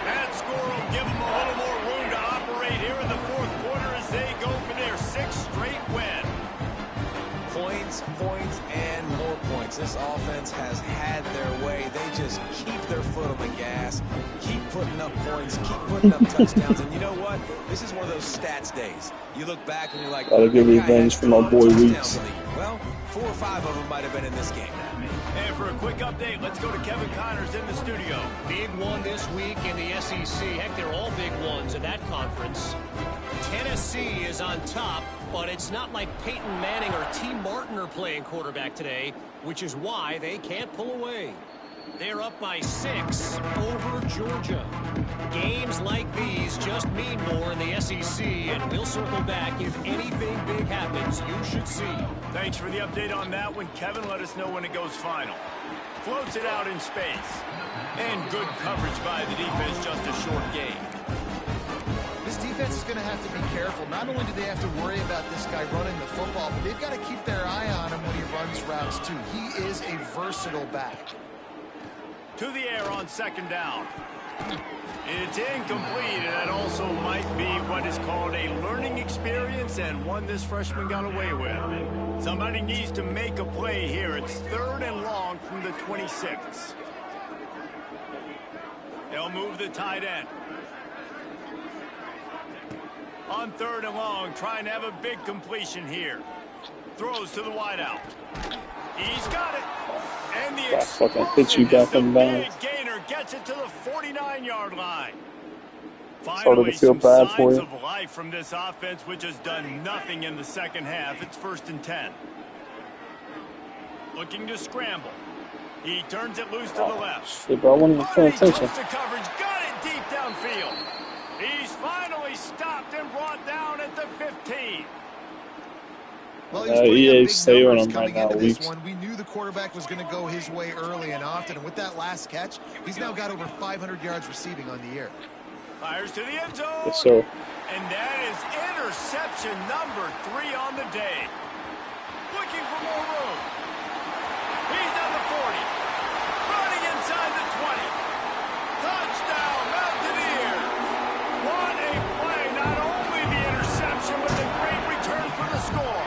That score will give them a little more room to operate here in the 4th quarter as they go for their 6th straight win. Points, points, and more points. This offense has had their way. They just keep their foot on the gas, keep putting up points, keep putting up touchdowns. And you know what? This is one of those stats days. You You look back and you're like, gotta get revenge for my boy Weeks. Well, 4 or 5 of them might have been in this game. And for a quick update, let's go to Kevin Connors in the studio. Big one this week in the SEC. Heck, they're all big ones in that conference. Tennessee is on top, but it's not like Peyton Manning or T. Martin are playing quarterback today, which is why they can't pull away. They're up by 6 over Georgia. Games like these just mean more in the SEC, and we'll circle back if anything big happens you should see. Thanks for the update on that one, Kevin. Let us know when it goes final. Floats it out in space. And good coverage by the defense, just a short gain. This defense is going to have to be careful. Not only do they have to worry about this guy running the football, but they've got to keep their eye on him when he runs routes, too. He is a versatile back. To the air on second down. It's incomplete, and that also might be what is called a learning experience, and one this freshman got away with. Somebody needs to make a play here. It's 3rd and long from the 26. They'll move the tight end. On 3rd and long, trying to have a big completion here. Throws to the wideout. He's got it. And the big gainer gets it to the 49-yard line. Finally, some signs of life from this offense, which has done nothing in the second half. It's 1st and 10. Looking to scramble. He turns it loose to the left. Shit, bro, I wasn't even paying attention. To coverage, got it deep downfield. He's finally stopped and brought down at the 15. Well, he was putting up big numbers coming into this Weeks. one. We knew the quarterback was going to go his way early and often, and with that last catch, he's now got over 500 yards receiving on the year. Fires to the end zone. Yes, sir. And that is interception number 3 on the day. Looking for more room. He's on the 40. Running inside the 20. Touchdown, Mountaineers. What a play. Not only the interception, but the great return for the score.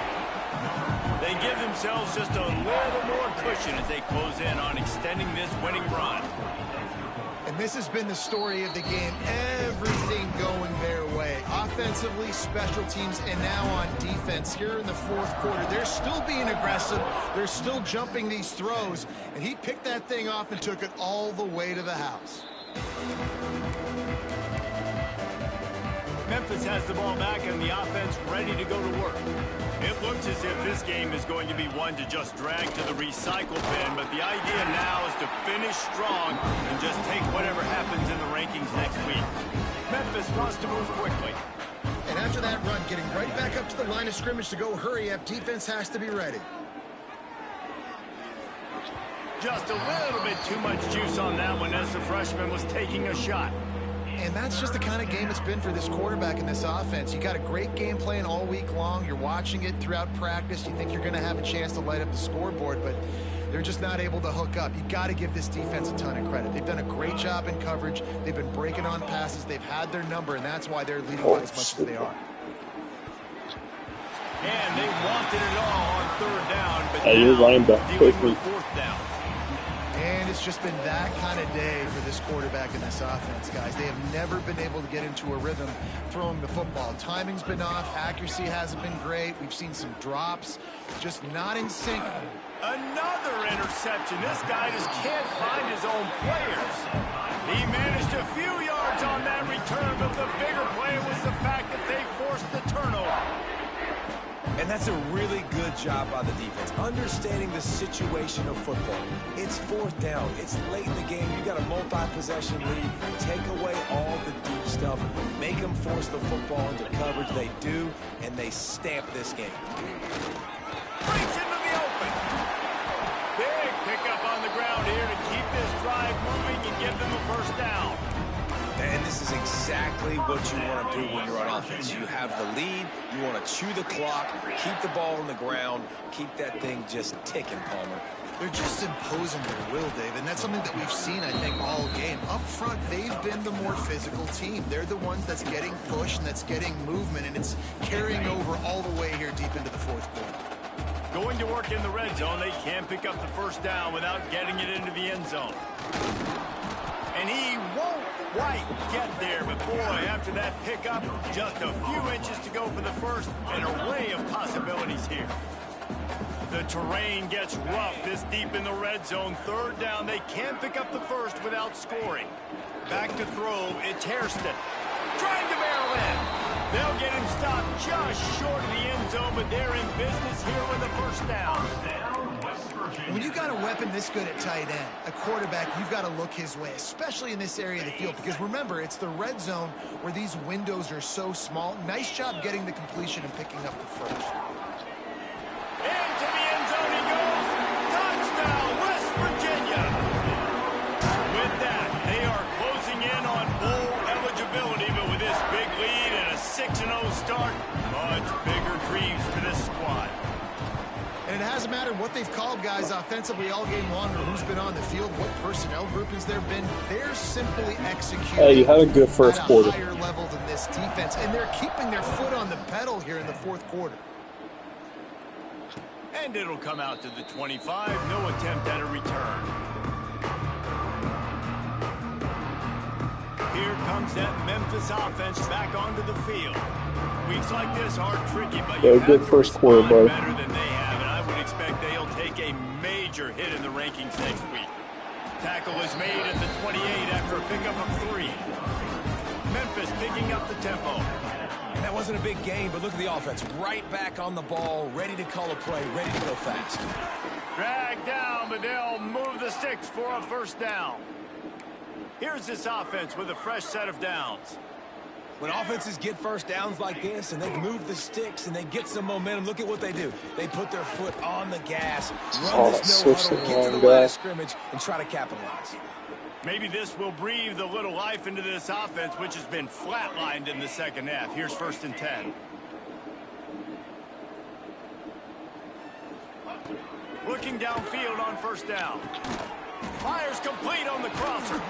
They give themselves just a little more cushion as they close in on extending this winning run. And this has been the story of the game. Everything going their way. Offensively, special teams, and now on defense here in the 4th quarter. They're still being aggressive. They're still jumping these throws. And he picked that thing off and took it all the way to the house. Memphis has the ball back and the offense ready to go to work. It looks as if this game is going to be one to just drag to the recycle bin, but the idea now is to finish strong and just take whatever happens in the rankings next week. Memphis wants to move quickly. And after that run, getting right back up to the line of scrimmage to go hurry up, defense has to be ready. Just a little bit too much juice on that one as the freshman was taking a shot. And that's just the kind of game it's been for this quarterback in this offense. You got a great game plan all week long. You're watching it throughout practice. You think you're going to have a chance to light up the scoreboard, but they're just not able to hook up. You got to give this defense a ton of credit. They've done a great job in coverage. They've been breaking on passes. They've had their number, and that's why they're leading by as much as they are. And they wanted it all on 3rd down, but you're running back dealing with 4th down. And it's just been that kind of day for this quarterback in this offense, guys. They have never been able to get into a rhythm throwing the football. Timing's been off. Accuracy hasn't been great. We've seen some drops. Just not in sync. Another interception. This guy just can't find his own players. He managed a few yards on that return, but the bigger play was the fact that they forced the turnover. And that's a really good job by the defense, understanding the situation of football. It's 4th down. It's late in the game. You got a multi-possession lead. Take away all the deep stuff. Make them force the football into coverage. They do, and they stamp this game. Breaks into the open. Big pickup on the ground here to keep this drive moving and give them a 1st down. And this is exactly what you want to do when you're on offense. You have the lead. You want to chew the clock, keep the ball on the ground, keep that thing just ticking, Palmer. They're just imposing their will, Dave, and that's something that we've seen, I think, all game. Up front, they've been the more physical team. They're the ones that's getting pushed and that's getting movement, and it's carrying over all the way here deep into the 4th quarter. Going to work in the red zone, they can pick up the 1st down without getting it into the end zone. And he won't quite get there, but boy, after that pickup, just a few inches to go for the first. An array of possibilities here. The terrain gets rough this deep in the red zone. Third down, they can't pick up the first without scoring. Back to throw, it's Hairston. Trying to barrel in. They'll get him stopped just short of the end zone, but they're in business here with a first down. When you got a weapon this good at tight end, a quarterback, you've got to look his way, especially in this area of the field, because remember, it's the red zone where these windows are so small. Nice job getting the completion and picking up the first. Into the end zone he goes. Touchdown, West Virginia. With that, they are closing in on bowl eligibility, but with this big lead and a 6-0 start, much bigger dreams for this squad. And it hasn't mattered what they've called guys offensively all game long or who's been on the field, what personnel groupings there have been. They're simply executing Hey, you had a good first quarter. At a higher level than this defense, and they're keeping their foot on the pedal here in the fourth quarter. And it'll come out to the 25. No attempt at a return. Here comes that Memphis offense back onto the field. Weeks like this are tricky, but you have good to first quarter, respond bud. better than they have, and I would expect they'll take a major hit in the rankings next week. Tackle is made at the 28 after a pickup of 3. Memphis picking up the tempo. That wasn't a big gain, but look at the offense. Right back on the ball, ready to call a play, ready to go fast. Dragged down, but they'll move the sticks for a first down. Here's this offense with a fresh set of downs. When offenses get first downs like this and they move the sticks and they get some momentum, look at what they do. They put their foot on the gas, run this no-huddle, get to the line of scrimmage, and try to capitalize. Maybe this will breathe a little life into this offense, which has been flatlined in the second half. Here's 1st and 10. Looking downfield on first down. Fires complete on the crosser.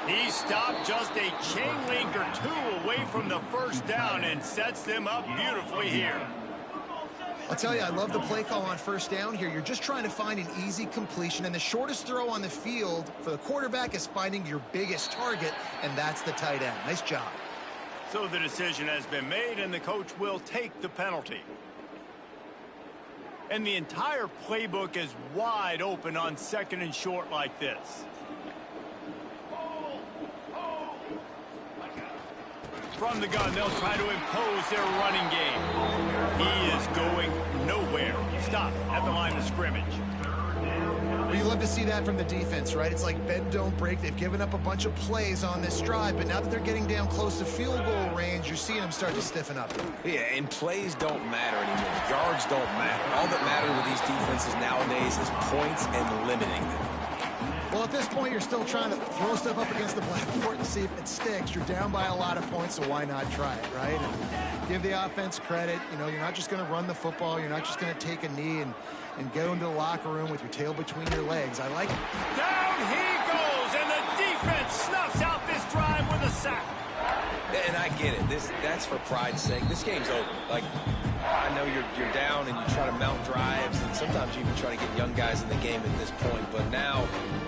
He stopped just a chain link or 2 away from the first down and sets them up beautifully here. I'll tell you, I love the play call on first down here. You're just trying to find an easy completion, and the shortest throw on the field for the quarterback is finding your biggest target, and that's the tight end. Nice job. So the decision has been made, and the coach will take the penalty. And the entire playbook is wide open on 2nd and short like this. From the gun, they'll try to impose their running game. He is going nowhere. Stop at the line of scrimmage. Well, you love to see that from the defense, right? It's like bend, don't break. They've given up a bunch of plays on this drive, but now that they're getting down close to field goal range, you're seeing them start to stiffen up. Yeah, and plays don't matter anymore. Yards don't matter. All that matters with these defenses nowadays is points and limiting them. Well, at this point, you're still trying to throw stuff up against the blackboard and see if it sticks. You're down by a lot of points, so why not try it, right? And give the offense credit. You know, you're not just going to run the football. You're not just going to take a knee and go into the locker room with your tail between your legs. I like it. Down he goes, and the defense snuffs out this drive with a sack. And I get it. That's for pride's sake. This game's over. Like, I know you're down and you try to mount drives, and sometimes you even try to get young guys in the game at this point. But now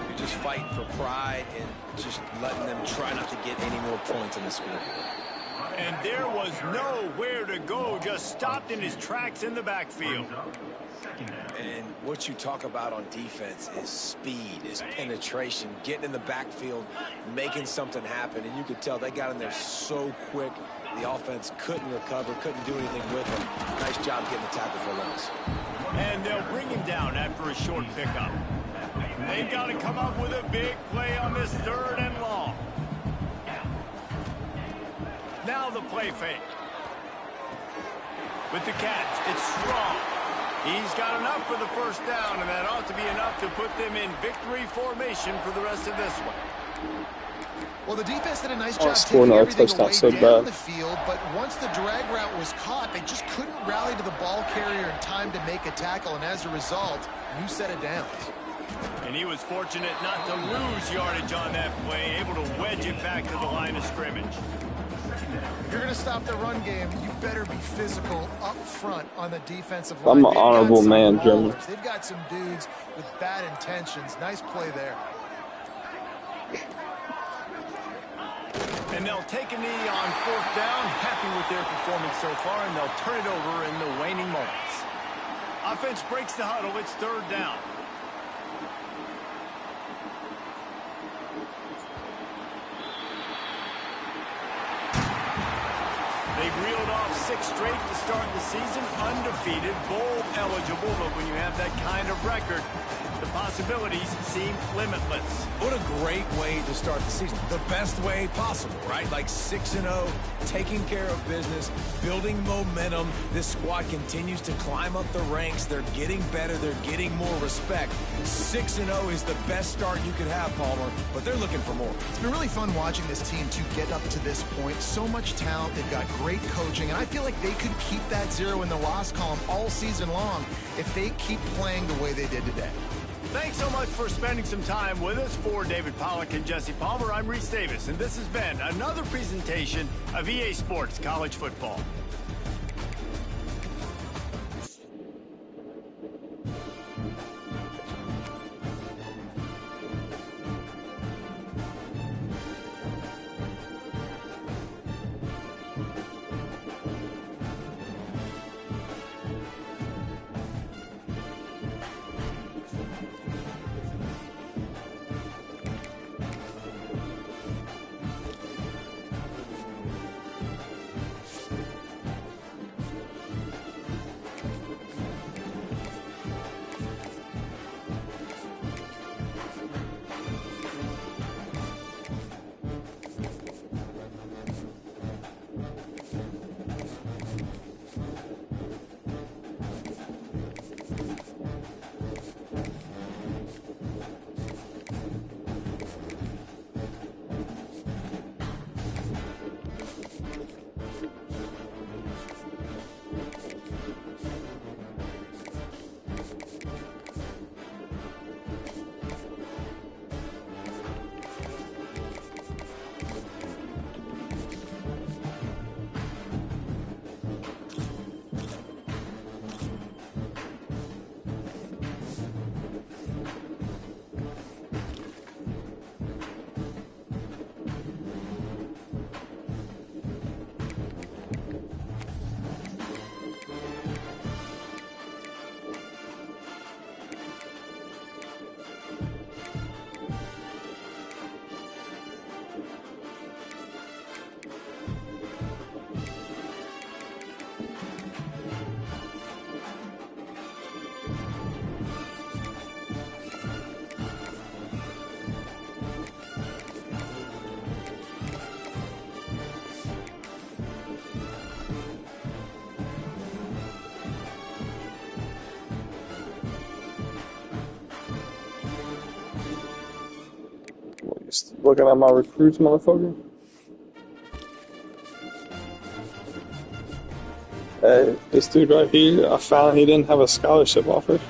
you're just fighting for pride and just letting them try not to get any more points in the scoreboard. And there was nowhere to go, just stopped in his tracks in the backfield. And what you talk about on defense is speed, is penetration, getting in the backfield, making something happen. And you could tell they got in there so quick. The offense couldn't recover, couldn't do anything with him. Nice job getting the tackle for loss. And they'll bring him down after a short pickup. They've got to come up with a big play on this 3rd and long. Now the play fake. With the catch, it's Strong. He's got enough for the first down, and that ought to be enough to put them in victory formation for the rest of this one. Well, the defense did a nice job scoring taking our everything touchdown away so down bad. the field, but once the drag route was caught, they just couldn't rally to the ball carrier in time to make a tackle, and as a result, new set of downs. And he was fortunate not to lose yardage on that play, able to wedge it back to the line of scrimmage. If you're going to stop the run game, you better be physical up front on the defensive line. I'm an They've got honorable some man, Jimmy. ballers. They've got some dudes with bad intentions. Nice play there. they'll take a knee on 4th down. Happy with their performance so far, and they'll turn it over in the waning moments. Offense breaks the huddle. It's 3rd down. They've reeled off 6 straight to start the season, undefeated, bowl eligible, but when you have that kind of record, the possibilities seem limitless. What a great way to start the season. The best way possible, right? Like 6-0, taking care of business, building momentum. This squad continues to climb up the ranks. They're getting better. They're getting more respect. 6-0 is the best start you could have, Palmer, but they're looking for more. It's been really fun watching this team to get up to this point. So much talent. They've got great coaching, and I feel like they could keep that 0 in the loss column all season long if they keep playing the way they did today. Thanks so much for spending some time with us. For David Pollack and Jesse Palmer, I'm Reese Davis, and this has been another presentation of EA Sports College Football. Looking at my recruits, motherfucker. Hey, this dude right here, I found he didn't have a scholarship offer.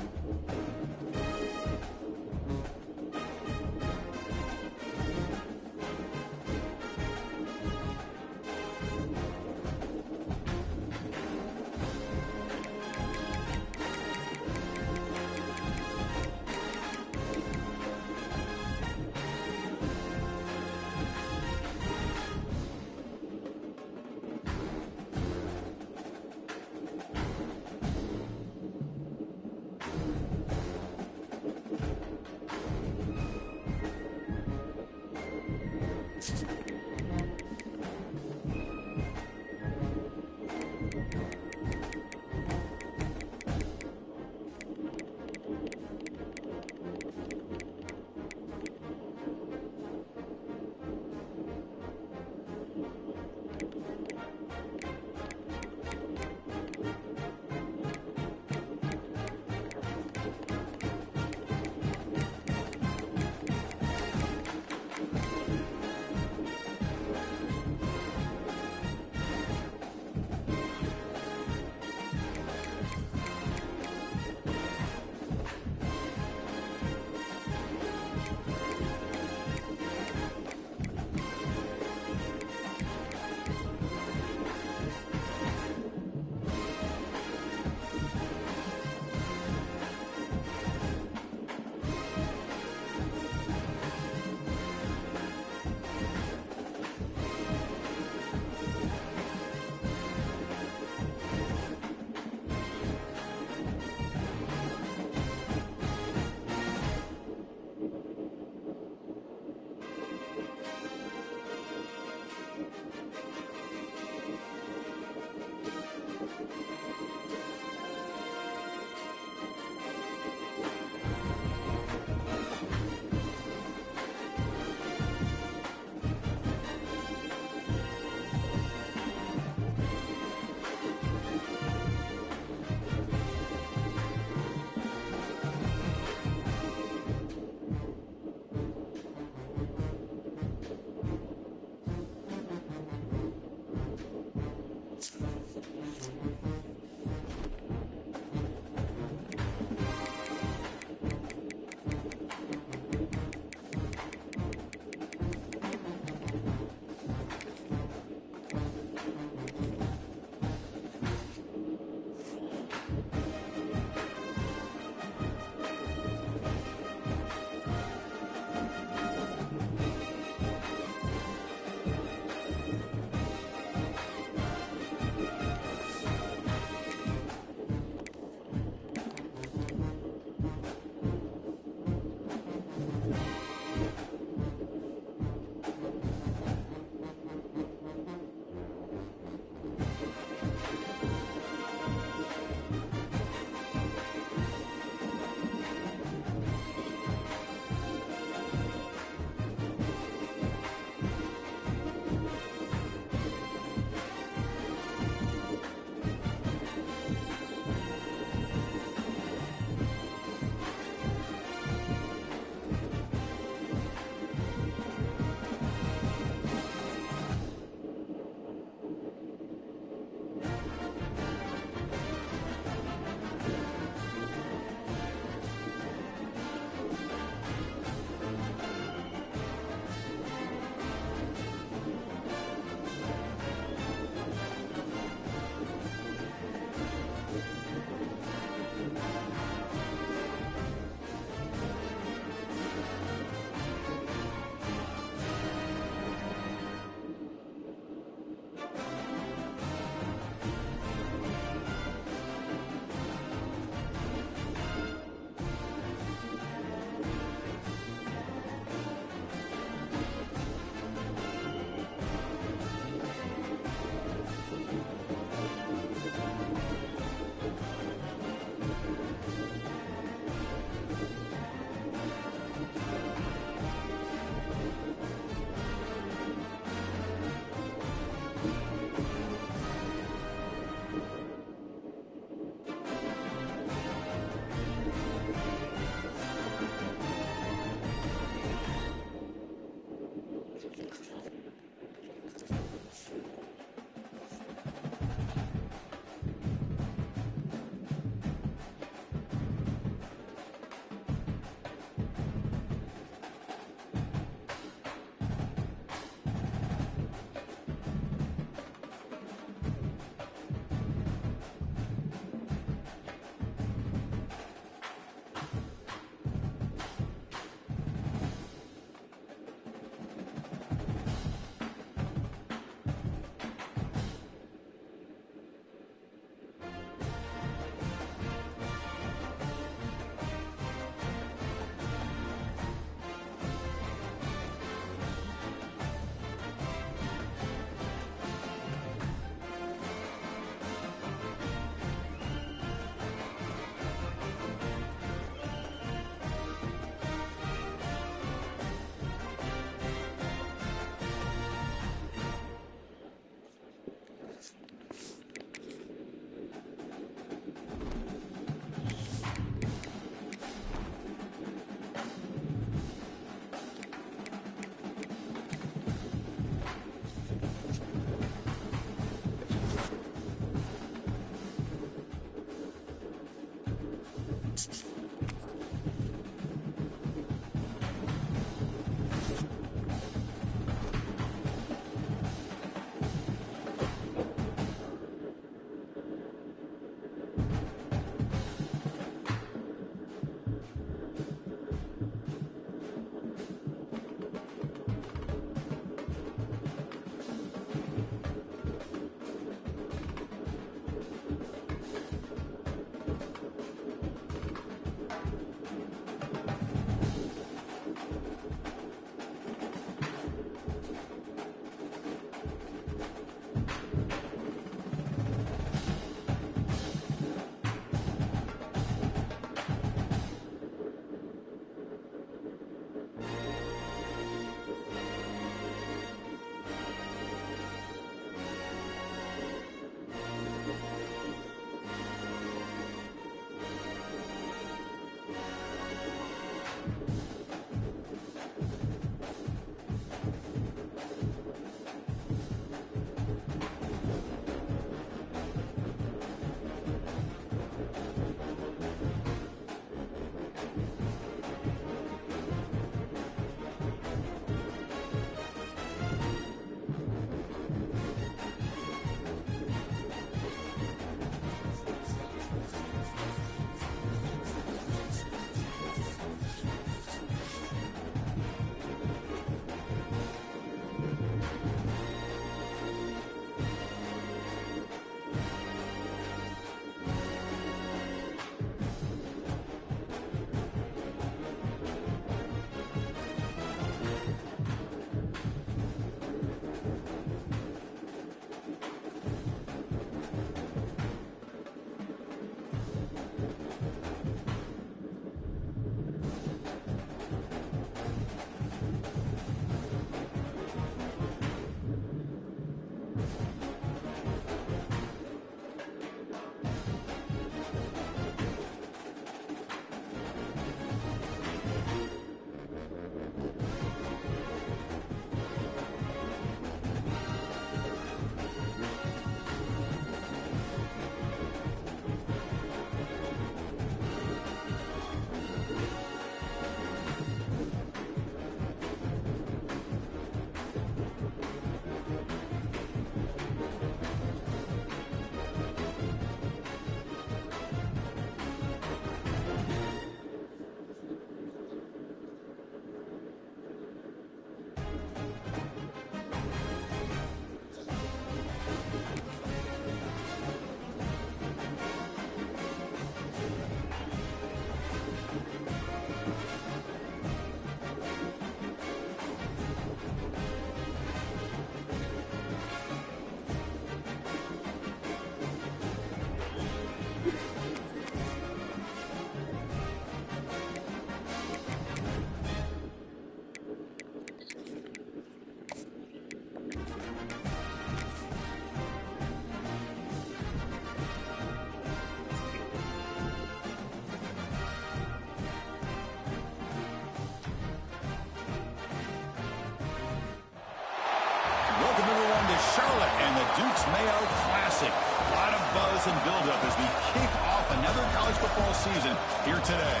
Mayo Classic. A lot of buzz and buildup as we kick off another college football season here today.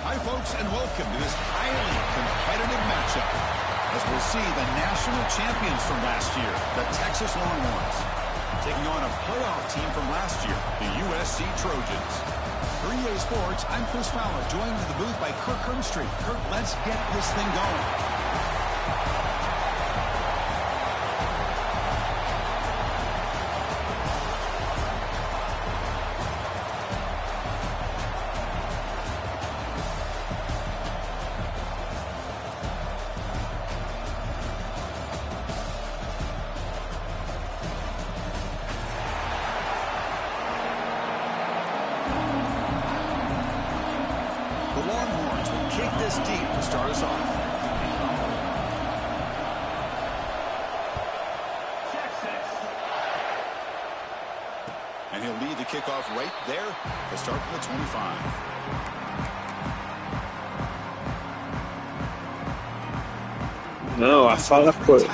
Hi, folks, and welcome to this highly competitive matchup as we'll see the national champions from last year, the Texas Longhorns, taking on a playoff team from last year, the USC Trojans. For EA Sports, I'm Chris Fowler, joined in the booth by Kirk Hermstreet. Kirk, let's get this thing going. And he'll lead the kickoff right there to start from the 25. No, I thought it was a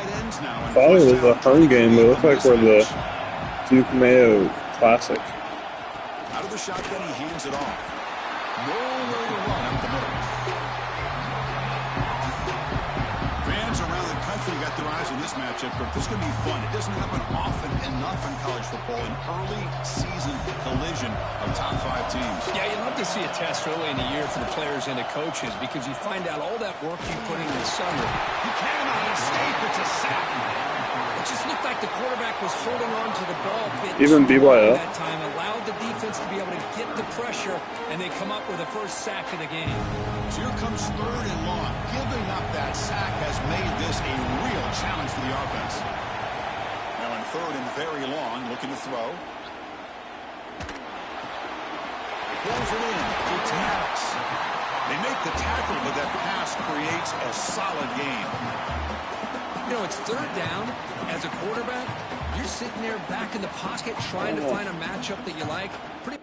home game, but it looked like we're the Duke Mayo Classic. Out of the shotgun, he hands it off. Nowhere to run up the middle. Fans around the country got their eyes on this matchup, but this is going to be fun. It doesn't happen often enough in college football, an early season collision of top 5 teams. Yeah, you love to see a test early in the year for the players and the coaches because you find out all that work you put in the summer. He cannot escape. It's a sack. It just looked like the quarterback was holding on to the ball a bit Even BYO that time, allowed the defense to be able to get the pressure, and they come up with the first sack of the game. So here comes 3rd and long. Giving up that sack has made this a real challenge for the offense. Now in 3rd and very long, looking to throw. Pulls it in. It's Maddox. They make the tackle, but that pass creates a solid gain. You know, it's 3rd down. As a quarterback, you're sitting there back in the pocket trying to find a matchup that you like. Pretty.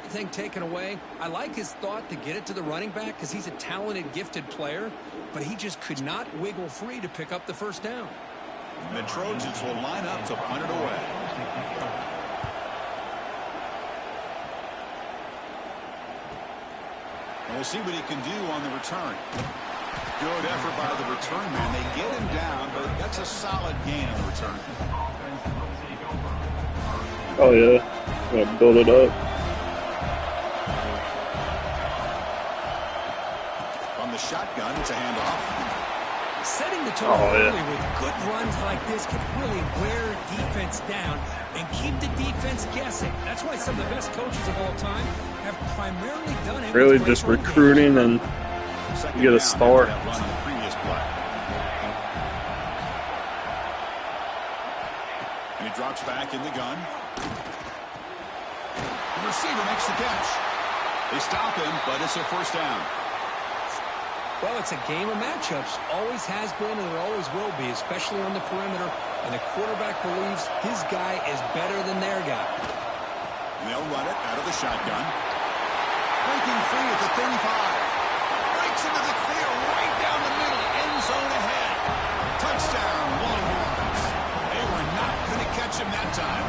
Thing taken away. I like his thought to get it to the running back because he's a talented, gifted player, but he just could not wiggle free to pick up the first down. The Trojans will line up to punt it away. And we'll see what he can do on the return. Good effort by the return man. They get him down, but that's a solid gain on the return. Oh yeah, gonna build it up. Shotgun, it's a handoff. Setting the tone early with good runs like this can really wear defense down and keep the defense guessing. That's why some of the best coaches of all time have primarily done it. Really just recruiting and you get a star. Run on the previous play. And he drops back in the gun. The receiver makes the catch. They stop him, but it's a first down. Well, it's a game of matchups. Always has been and it always will be, especially on the perimeter. And the quarterback believes his guy is better than their guy. And they'll run it out of the shotgun. Breaking free at the 35. Breaks into the clear right down the middle. End zone ahead. Touchdown, Longhorns. They were not going to catch him that time.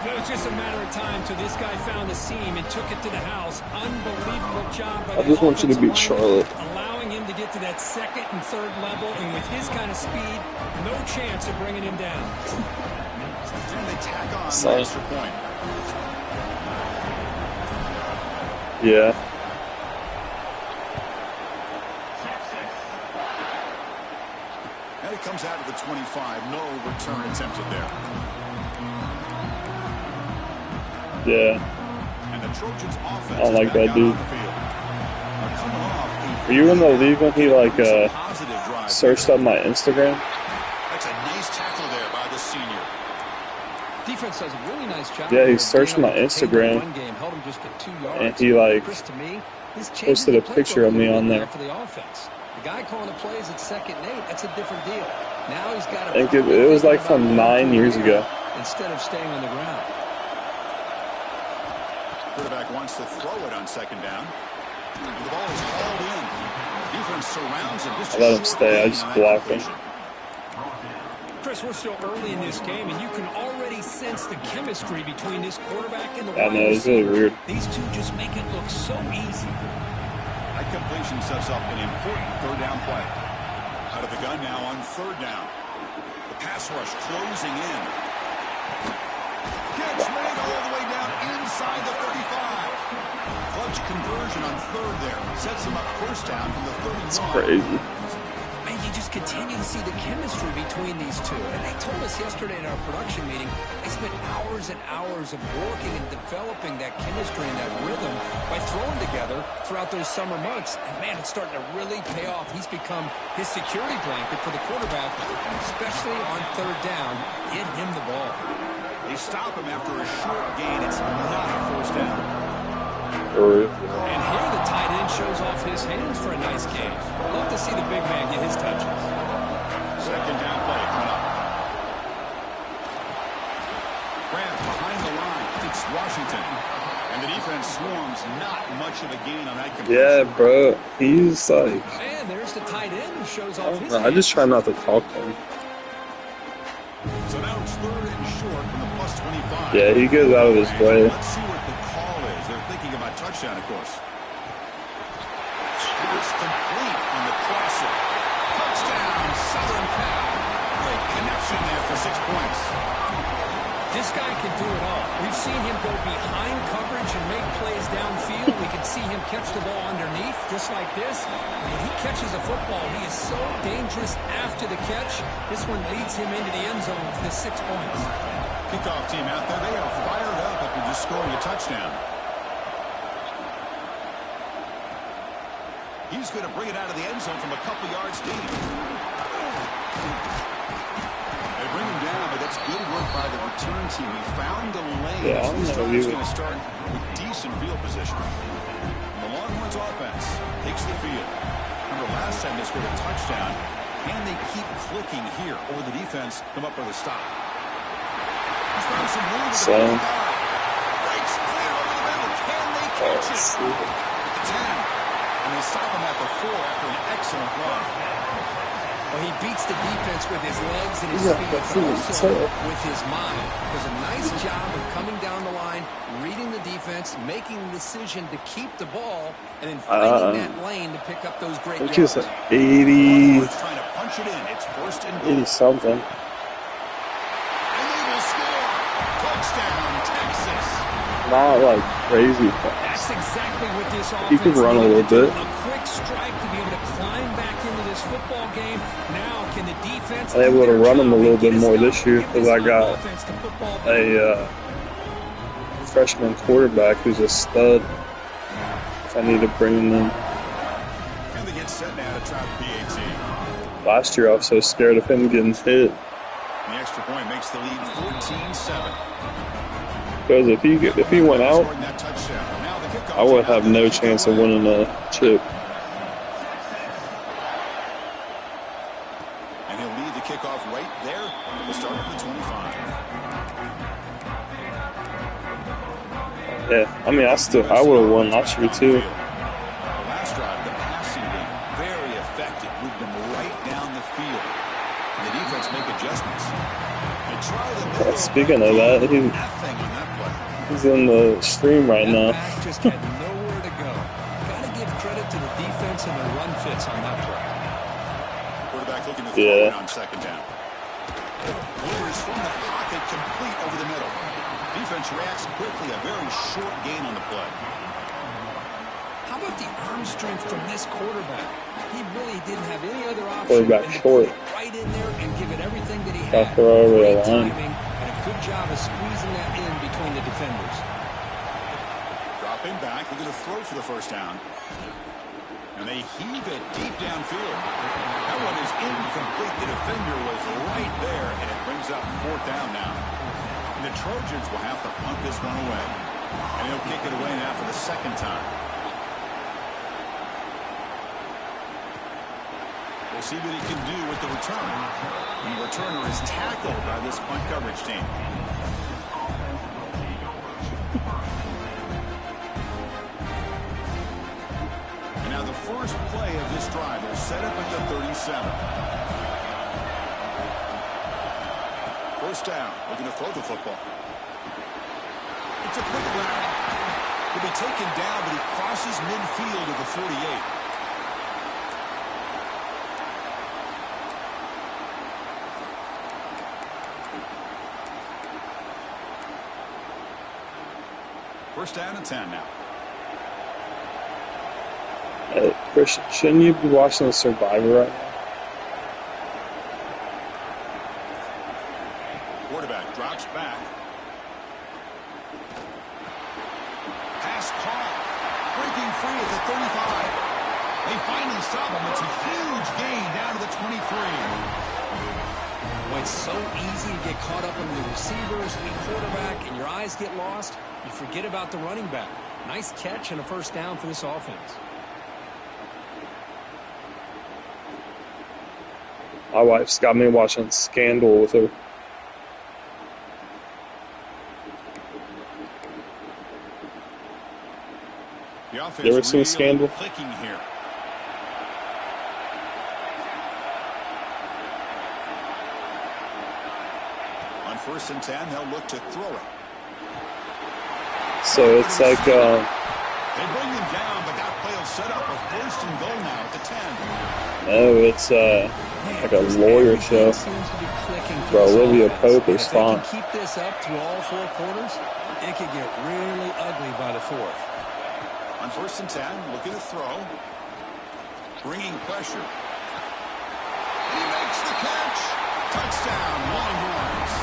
It was just a matter of time till this guy found the seam and took it to the house. Unbelievable job by I just want you to beat Charlotte. allowing him to get to that 2nd and 3rd level, and with his kind of speed, no chance of bringing him down. And they tack on the extra point. Yeah. And it comes out of the 25. No return attempted there. Yeah. And the Trojans offense I don't like that dude. Were you in the league when he searched up my Instagram? That's a nice tackle there by the senior. defense does a really nice job. Yeah, he searched my Instagram, and he like posted a picture of me on there. For the offense. The guy calling the plays at 2nd and 8, that's a different deal. Now he's got I think it was like from 9 years ago. Instead of staying on the ground. Quarterback wants to throw it on 2nd down. The ball is hauled in. Defense surrounds him. I let him stay. I just blocked him. Chris, we're still early in this game, and you can already sense the chemistry between this quarterback and the I know, it's really weird. These two just make it look so easy. That completion sets up an important 3rd down play. Out of the gun now on 3rd down. The pass rush closing in. Catch made all the way down inside the 35. Clutch conversion on 3rd there. Sets him up 1st down from the 31. It's crazy. Man, you just continue to see the chemistry between these two. And they told us yesterday in our production meeting, they spent hours and hours of working and developing that chemistry and that rhythm by throwing together throughout those summer months. And man, it's starting to really pay off. He's become his security blanket for the quarterback, and especially on 3rd down, get him the ball. They stop him after a short gain. It's not a 1st down. And here the tight end shows off his hands for a nice game. Love to see the big man get his touches. 2nd down play coming up. Grant behind the line. It's Washington. And the defense swarms. Not much of a gain on that completion. Yeah, bro. He's like... And there's the tight end who shows off his I just try not to talk to him. So now it's 3rd and short from the +25. Yeah, he goes out of his way. Let's see what the call is. They're thinking about touchdown, of course. It's complete on the crosser. Touchdown, Southern Cal. Great connection there for 6 points. This guy can do it all. We've seen him go behind coverage and make plays downfield. We can see him catch the ball underneath, just like this. When he catches a football, he is so dangerous after the catch. This one leads him into the end zone for the 6 points. Kickoff team out there, they are fired up after just scoring a touchdown. He's going to bring it out of the end zone from a couple yards deep. They bring him down, but that's good work by the return team. He found the lane. Yeah, I This know drive's you. going to start with decent field position. And the Longhorns offense takes the field. Remember, last time they scored a touchdown. Can they keep clicking here, or will the defense come up with a stop? He's found some room to So. breaks clear over the middle. Can they catch it? 10. And they stop him at the 4 after an excellent run. Well, he beats the defense with his legs and his Yeah, feet, that's but it. also So- with his mind. Does a nice job of coming down the line, reading the defense, making the decision to keep the ball, and then finding that lane to pick up those great I think he's yards. like 80, Longhorns trying to punch it in. It's 1st and 80 goal. something. And they will score. Touchdown, Texas. Not like crazy fast. That's exactly what this offense He could run a needed little to do. bit. A quick strike to be able to climb back into this football game. Now, can the defense I'm able to run him a little bit more this year because because I got a freshman quarterback who's a stud. I need to bring him in. And they get set now to try the PAT. Last year I was so scared of him getting hit. And the extra point makes the lead 14-7. Because if he went out, Scoring that touchdown. Now the kickoff I would team have out no there. chance of winning a chip. And he'll lead the kickoff right there. We'll start at the 25. Yeah, I mean, I would have won last year too. The last drive, the passing game, very effective. Moved them right down the field. And the defense make adjustments. They try the middle. Speaking of that, Nothing on that play. he's in the stream right now. That back just had nowhere to go. Got to give credit to the defense and the run fits on that play. Quarterback looking to throw it on 2nd down. Warriors from the pocket, complete over the middle. Defense reacts quickly. A very short gain on the play. How about the arm strength from this quarterback? He really didn't have any other option Quarterback than to short. put it right in there and give it everything that he Got had. throw over the Great line. timing and a good job of squeezing that in between the defenders. Dropping back, looking to throw for the 1st down. And they heave it deep downfield. That one is incomplete. The defender was right there, and it brings up 4th down now. And the Trojans will have to punt this one away. And he'll kick it away now for the second time. We'll see what he can do with the return. And the returner is tackled by this punt coverage team. And now the first play of this drive will set up at the 37. First down, looking to throw the football. It's a quick route. He'll be taken down, but he crosses midfield to the 48. First down and 10 now. Christian, shouldn't you be watching the Survivor right now? Quarterback drops back. Pass caught. Breaking free at the 35. They finally stop him. It's a huge gain down to the 23. Well, it's so easy to get caught up in the receivers, the quarterback, and your eyes get lost. You forget about the running back. Nice catch and a first down for this offense. My wife's got me watching Scandal with her. The offense You ever seen really Scandal? clicking here. On first and 10, they'll look to throw it. So it's like, They bring him down, but that play will set up a first and goal now at the 10. no, it's like a lawyer show. Bro, Olivia Pope is fun. If they can keep this up through all four quarters, it could get really ugly by the fourth. On first and 10, looking to throw. Bringing pressure. He makes the catch. Touchdown, Longhorns.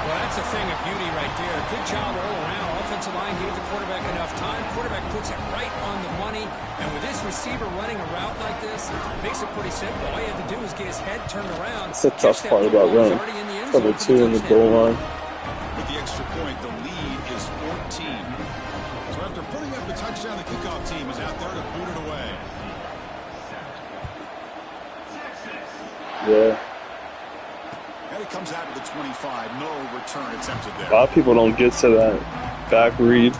Well, that's a thing of beauty right there. Good job all around. Offensive line gave the quarterback enough time. Quarterback puts it right on the money. And with this receiver running a route like this, it makes it pretty simple. All you have to do is get his head turned around. That's the tough part about running. Cover two in the goal line. With the extra point, the lead is 14. So after putting up the touchdown, the kickoff team is out there to boot it away. Yeah. And it comes out to the 25. No return attempted there. A lot of people don't get to that back read.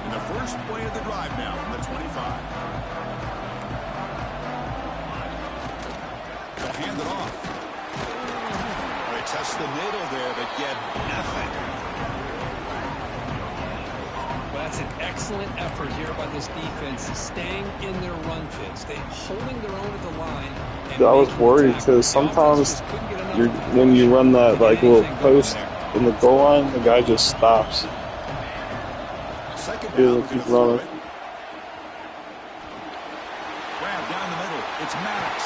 In the first play of the drive now from the 25. They'll hand it off. They test the middle there, but get nothing. That's an excellent effort here by this defense, staying in their run fit, staying holding their own at the line. I was worried because sometimes when you run that like little post in the goal line, the guy just stops. He doesn't keep running. Grab down the middle. It's Maddox.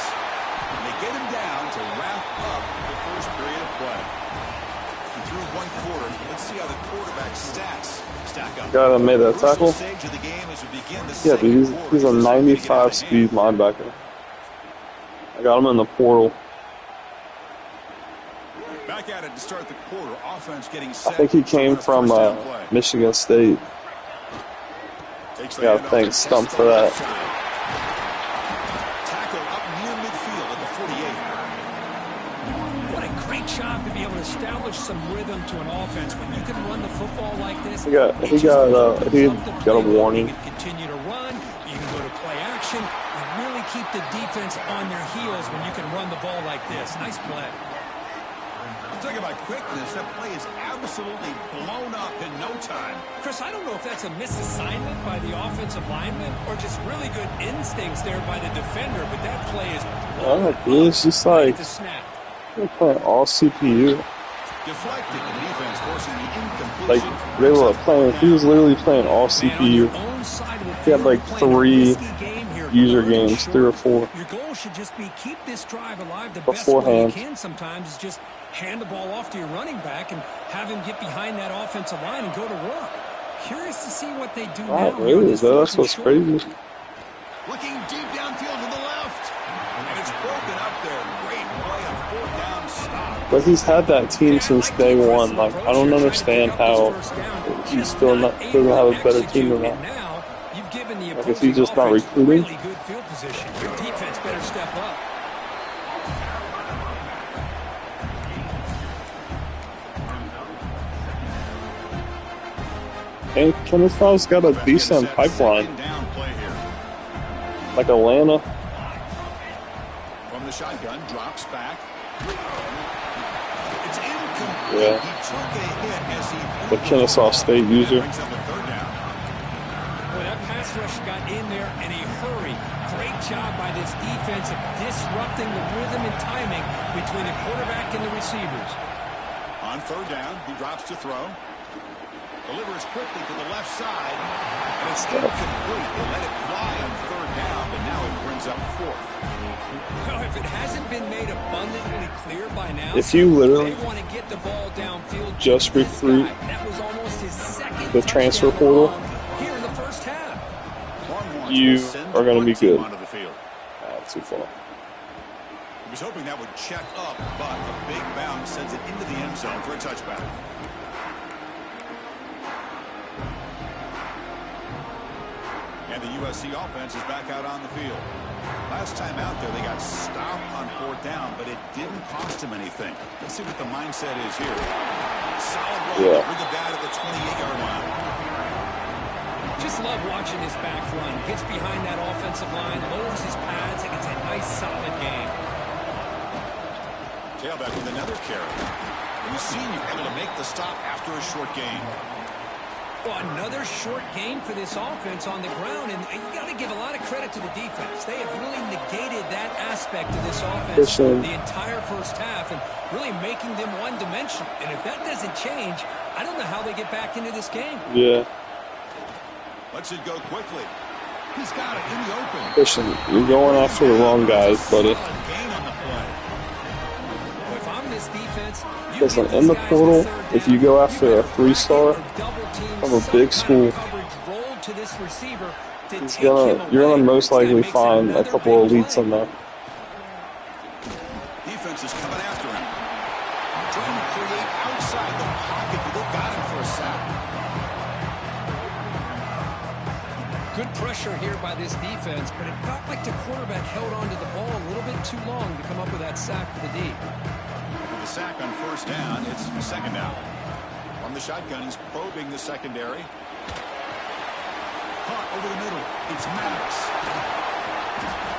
And they get him down to wrap up the first period of play. And through one quarter, let's see how the quarterback's stats stack up. Guy that made that tackle? Yeah, dude, he's a 95 speed linebacker. I got him in the portal. Back at it to start the quarter. Offense getting set. I think he came from Michigan State. Yeah, thanks, Stump, for that. Tackle up near midfield at the 48. What a great job to be able to establish some rhythm to an offense. When you can run the football like this, He got a warning. You can continue to run. You can go to play action. You really keep the defense on their heels when you can run the ball like this. Nice play. Talk about quickness. That play is absolutely blown up in no time. Chris, I don't know if that's a misassignment by the offensive lineman or just really good instincts there by the defender, but that play is It's just like they're playing all CPU. Deflected, the defense forcing the incompletion. Like they were playing. He was literally playing all CPU. He had like 3 user games, 3 or 4. Your goal should just be keep this drive alive the beforehand. best way you can. Sometimes is just hand the ball off to your running back and have him get behind that offensive line and go to work. Curious to see what they do now. Really, that's what's crazy. Looking deep downfield to the left. And it's It's broken up there. Great play on fourth down stop. But he's had that team since day one. Like, I don't understand how he's still not doesn't have a better team than that. Like, is he just not recruiting? Really good field position. Your defense better step up. And Kennesaw's got a decent pipeline. Like Atlanta. From the shotgun, drops back. It's incomplete. Yeah. He took a hit as he The Kennesaw State user. brings up a third down. Boy, that pass rush got in there in a hurry. Great job by this defense of disrupting the rhythm and timing between the quarterback and the receivers. On third down, he drops to throw. Delivers quickly to the left side. And it's incomplete. They let it fly on third down, but now it brings up fourth. Well, if it hasn't been made abundantly clear by now, If you literally they want to get the ball downfield. just recruit that was almost his second the transfer touchdown portal, here in the first half. you are going to be good. Onto the field. Too far. He was hoping that would check up, but a big bounce sends it into the end zone for a touchback. And the USC offense is back out on the field. Last time out there, they got stopped on fourth down, but it didn't cost them anything. Let's see what the mindset is here. Solid run with the guy to the 28-yard line. Just love watching this back run. Gets behind that offensive line, lowers his pads, and it's a nice, solid game. Tailback with another carry. We've seen you able to make the stop after a short gain. Well, another short game for this offense on the ground, and you got to give a lot of credit to the defense. They have really negated that aspect of this offense the entire first half and really making them one-dimensional. And if that doesn't change, I don't know how they get back into this game. Yeah. Lets it go quickly. He's got it in the open. Listen, you're going after the wrong guys, buddy. Gain on the play. If I'm this defense, Listen, in the portal, if you go after a 3-star from a big school, you're gonna most likely find a couple of elites in there. Defense is coming after him. Trying to create outside the pocket, but they've got him for a sack. Good pressure here by this defense, but it felt like the quarterback held onto the ball a little bit too long to come up with that sack for the D. With the sack on first down, it's second down. From the shotgun, he's probing the secondary. Caught over the middle. It's Maddox.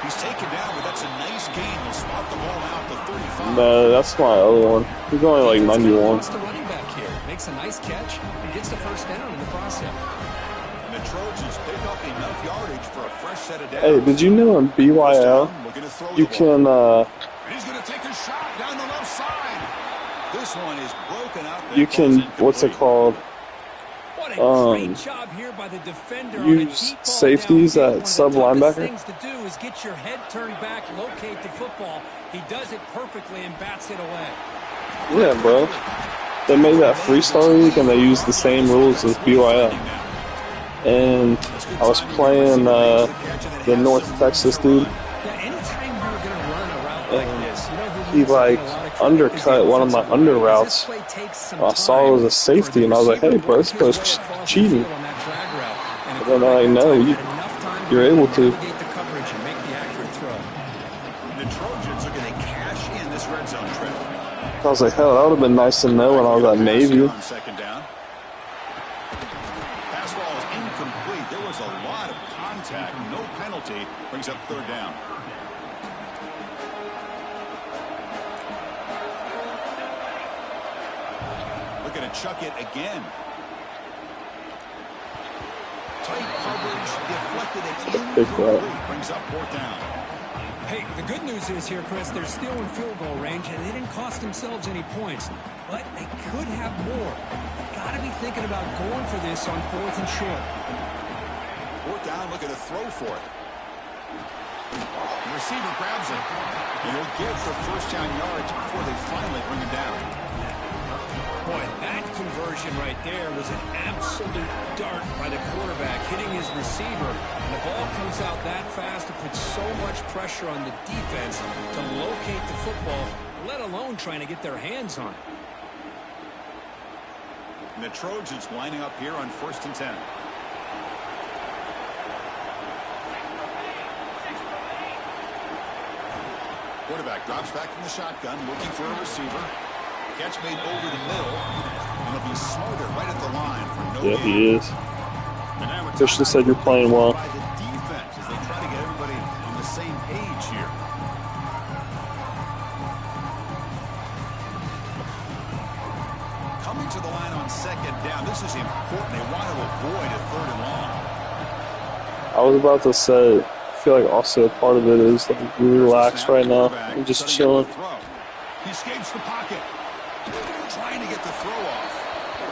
He's taken down, but that's a nice gain. He'll swat the ball out to 35. No, that's my other one. He's only like 91. The running back here makes a nice catch and gets the first down in the process. And the Trojans pick up enough yardage for a fresh set of downs. Hey, did you know in BYL you can He's going to take a shot down the left side. This one is broken up. you can what's it called? What a great job here by the defender. Use safeties at sub linebacker. Things to do is get your head turned back, locate the football. He does it perfectly and bats it away. Yeah, bro. They made that 3-star league and they used the same rules as BYL. And I was playing the North Texas dude. And he like undercut one of my under routes. I saw it was a safety and I was like, hey bro, this bro's cheating. But then I know you're able to. The Trojans are going to cash in this red zone trip. I was like, hell, that would have been nice to know when I was at Navy. Second down. Pass ball is incomplete. There was a lot of contact. No penalty. Brings up third down. Looking to chuck it again. Tight coverage. Deflected and incomplete. Brings up fourth down. Hey, the good news is here, Chris, they're still in field goal range, and they didn't cost themselves any points. But they could have more. Got to be thinking about going for this on fourth and short. Fourth down, looking to throw for it. The receiver grabs it. And he'll get the first down yards before they finally bring him down. Boy, that conversion version right there was an absolute dart by the quarterback, hitting his receiver. And the ball comes out that fast to put so much pressure on the defense to locate the football, let alone trying to get their hands on it. And the Trojans lining up here on 1st and 10. Quarterback drops back from the shotgun, looking for a receiver. Catch made over the middle, and he'll be smarter right at the line for no gain. Yeah, he is. Christian said you're playing well. By the defense as they try to get everybody on the same page here. Coming to the line on 2nd down. This is important. They want to avoid a 3rd and long. I was about to say, I feel like also a part of it is like we relax right now and just chilling. He escapes the pocket, trying to get the throw off.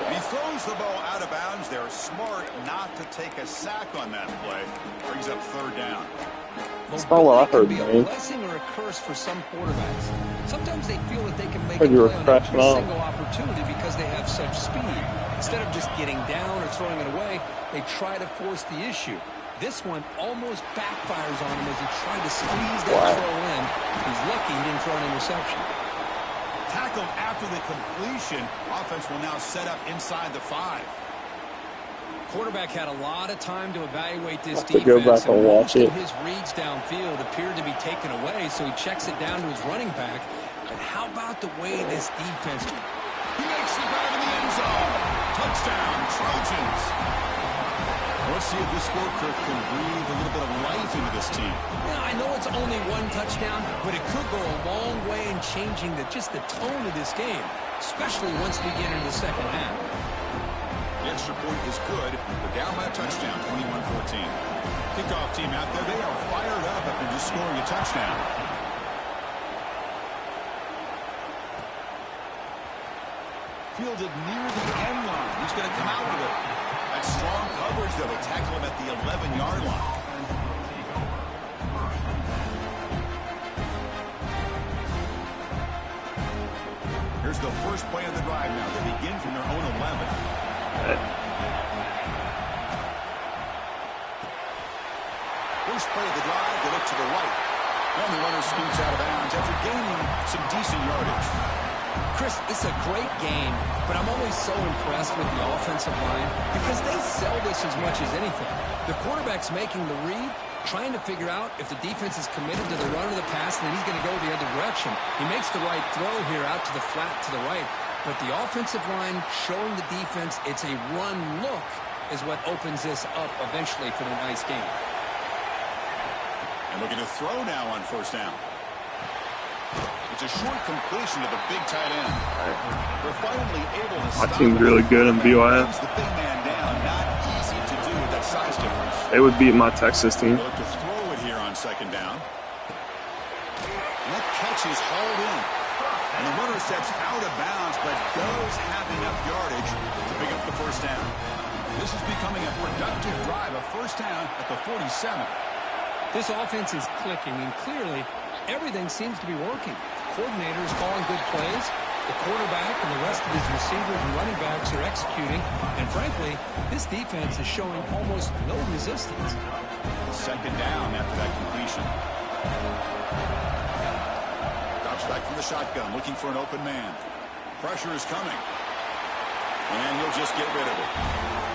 And he throws the ball out of bounds there. Smart not to take a sack on that play. Brings up 3rd down. That's not what I heard, It can be man. a blessing or a curse for some quarterbacks. Sometimes they feel that they can make Heard a you were play on crashing every out. single opportunity because they have such speed. Instead of just getting down or throwing it away, they try to force the issue. This one almost backfires on him as he tried to squeeze that throw in. He's lucky he didn't throw an interception. Tackled after the completion. Offense will now set up inside the 5. Quarterback had a lot of time to evaluate this Have to go defense. back and watch most it. of his reads downfield appeared to be taken away, so he checks it down to his running back. But how about the way this defense... He makes the grab in the end zone. Touchdown, Trojans. Let's see if this score can breathe a little bit of life into this team. Yeah, I know it's only one touchdown, but it could go a long way in changing just the tone of this game, especially once we get into the second half. The extra point is good, but down by a touchdown, 21-14. Kickoff team out there, they are fired up after just scoring a touchdown. Fielded near the end line. He's going to come out with it. That's strong coverage, though. They tackle him at the 11-yard line. Here's the first play of the drive now. They begin from their own 11. First play of the drive, they look to the right. And the runner scoots out of bounds after gaining some decent yardage. Chris, this is a great game, but I'm always so impressed with the offensive line because they sell this as much as anything. The quarterback's making the read, trying to figure out if the defense is committed to the run or the pass, and then he's going to go the other direction. He makes the right throw here out to the flat to the right, but the offensive line showing the defense it's a run look is what opens this up eventually for the nice game. And looking to throw now on 1st down. It's a short completion to the big tight end. They're finally able to My stop team's really good in BYF. the big man down. Not easy to do with that size difference. They would beat my Texas team. Look to throw it here on 2nd down. And that catch is hauled in. And the runner steps out of bounds, but does have enough yardage to pick up the 1st down. This is becoming a productive drive, a 1st down at the 47. This offense is clicking, and clearly everything seems to be working. Coordinators calling good plays. The quarterback and the rest of his receivers and running backs are executing. And frankly, this defense is showing almost no resistance. 2nd down after that completion. Drops back from the shotgun, looking for an open man. Pressure is coming. And he'll just get rid of it.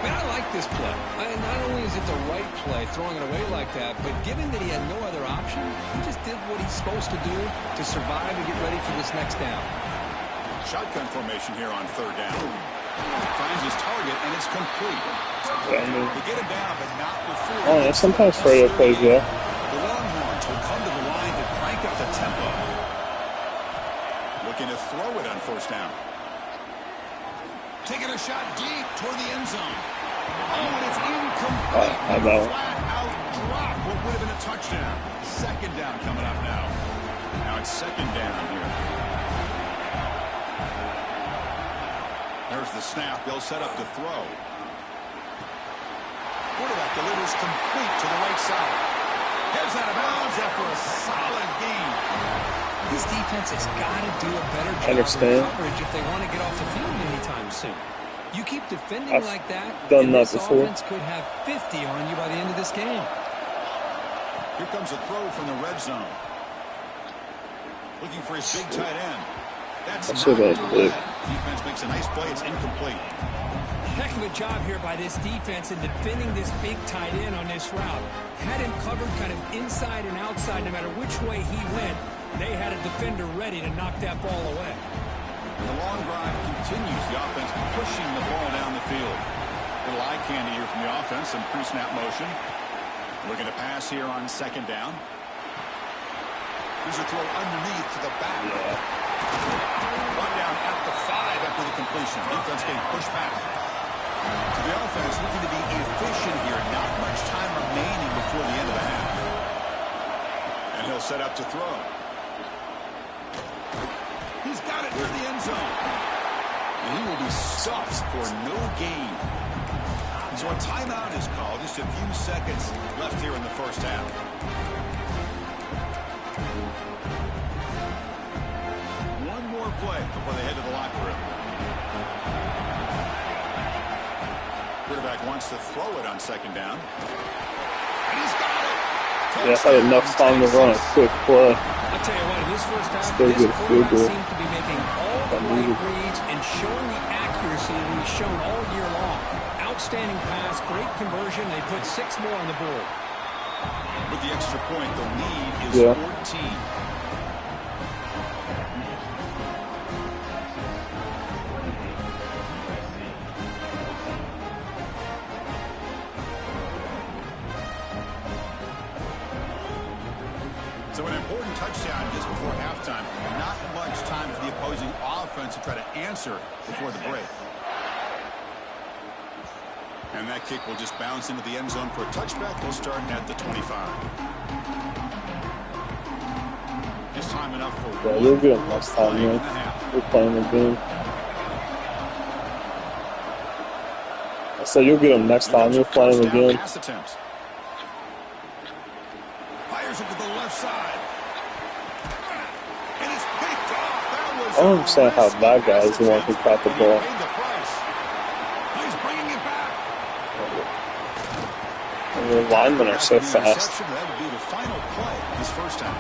Man, I like this play. Not only is it the right play, throwing it away like that, but given that he had no other option, he just did what he's supposed to do to survive and get ready for this next down. Shotgun formation here on 3rd down. Finds his target, and it's complete. Yeah, I mean, They get him down, but not before. oh, yeah, sometimes Fredo plays well. The Longhorns will come to the line to crank up the tempo. Looking to throw it on 1st down. Taking a shot deep toward the end zone. Oh, and it's incomplete. I know. Flat out drop. What would have been a touchdown. 2nd down coming up now. Now it's 2nd down here. There's the snap. They'll set up to throw. Quarterback delivers complete to the right side. Heads out of bounds after a solid gain. This defense has got to do a better job of Understand. coverage if they want to get off the field anytime soon. You keep defending like that, done and that this before. offense could have 50 on you by the end of this game. Here comes a throw from the red zone. Looking for his big tight end. That's not big. Defense makes a nice play. It's incomplete. Heck of a job here by this defense in defending this big tight end on this route. Had him covered kind of inside and outside no matter which way he went. They had a defender ready to knock that ball away. And the long drive continues. The offense pushing the ball down the field. Little eye candy here from the offense. Some pre-snap motion. Looking to pass here on second down. Here's a throw underneath to the back. One down at the 5 after the completion. Defense getting pushed back. So the offense looking to be efficient here. Not much time remaining before the end of the half. And he'll set up to throw. He's got it near the end zone. And he will be stuffed for no gain. So a timeout is called. Just a few seconds left here in the first half. One more play before they head to the locker room. Quarterback wants to throw it on second down. And he's got it. Yeah, I had enough time to run a quick play. I'll tell you what, in this first half, Still this get a field quarterback goal. seems to be making all the right reads and showing the accuracy that he's shown all year long. Outstanding pass, great conversion. They put 6 more on the board. With the extra point, the lead is 14. So an important touchdown just before halftime. Not much time for the opposing offense to try to answer before the break. And that kick will just bounce into the end zone for a touchback. They'll start at the 25. Just time enough for Yeah, you'll get him next time, man. We're playing the game. I said you'll get him next time. You're playing the game. Pass attempts. Fires it to the left side. And it's picked off. That was I don't understand how that guy is the one who caught the ball. He's bringing it back. The linemen are so fast. That would be the final play this first half.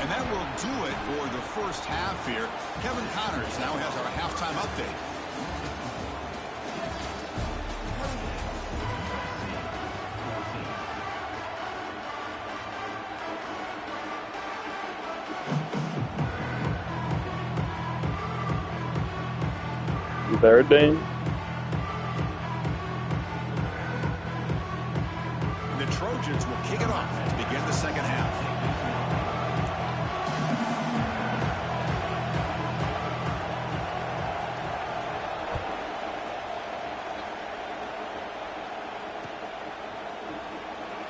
And that will do it for the first half here. Kevin Connors now has our halftime update. You there, Dane? The Trojans will kick it off to begin the second half.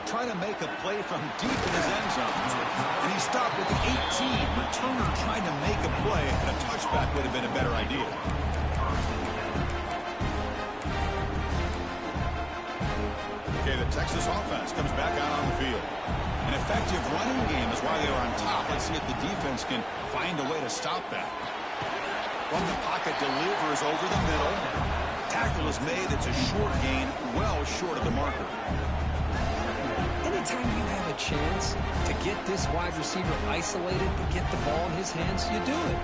Trying to make a play from deep in his end zone. And he stopped with the 18. Returner trying to make a play, and a touchback would have been a better idea. Okay, the Texas offense comes back out on the field. An effective running game is why they are on top. Let's see if the defense can find a way to stop that. From the pocket, delivers over the middle. Tackle is made. It's a short gain, well short of the marker. Anytime you have a chance to get this wide receiver isolated and get the ball in his hands, you do it.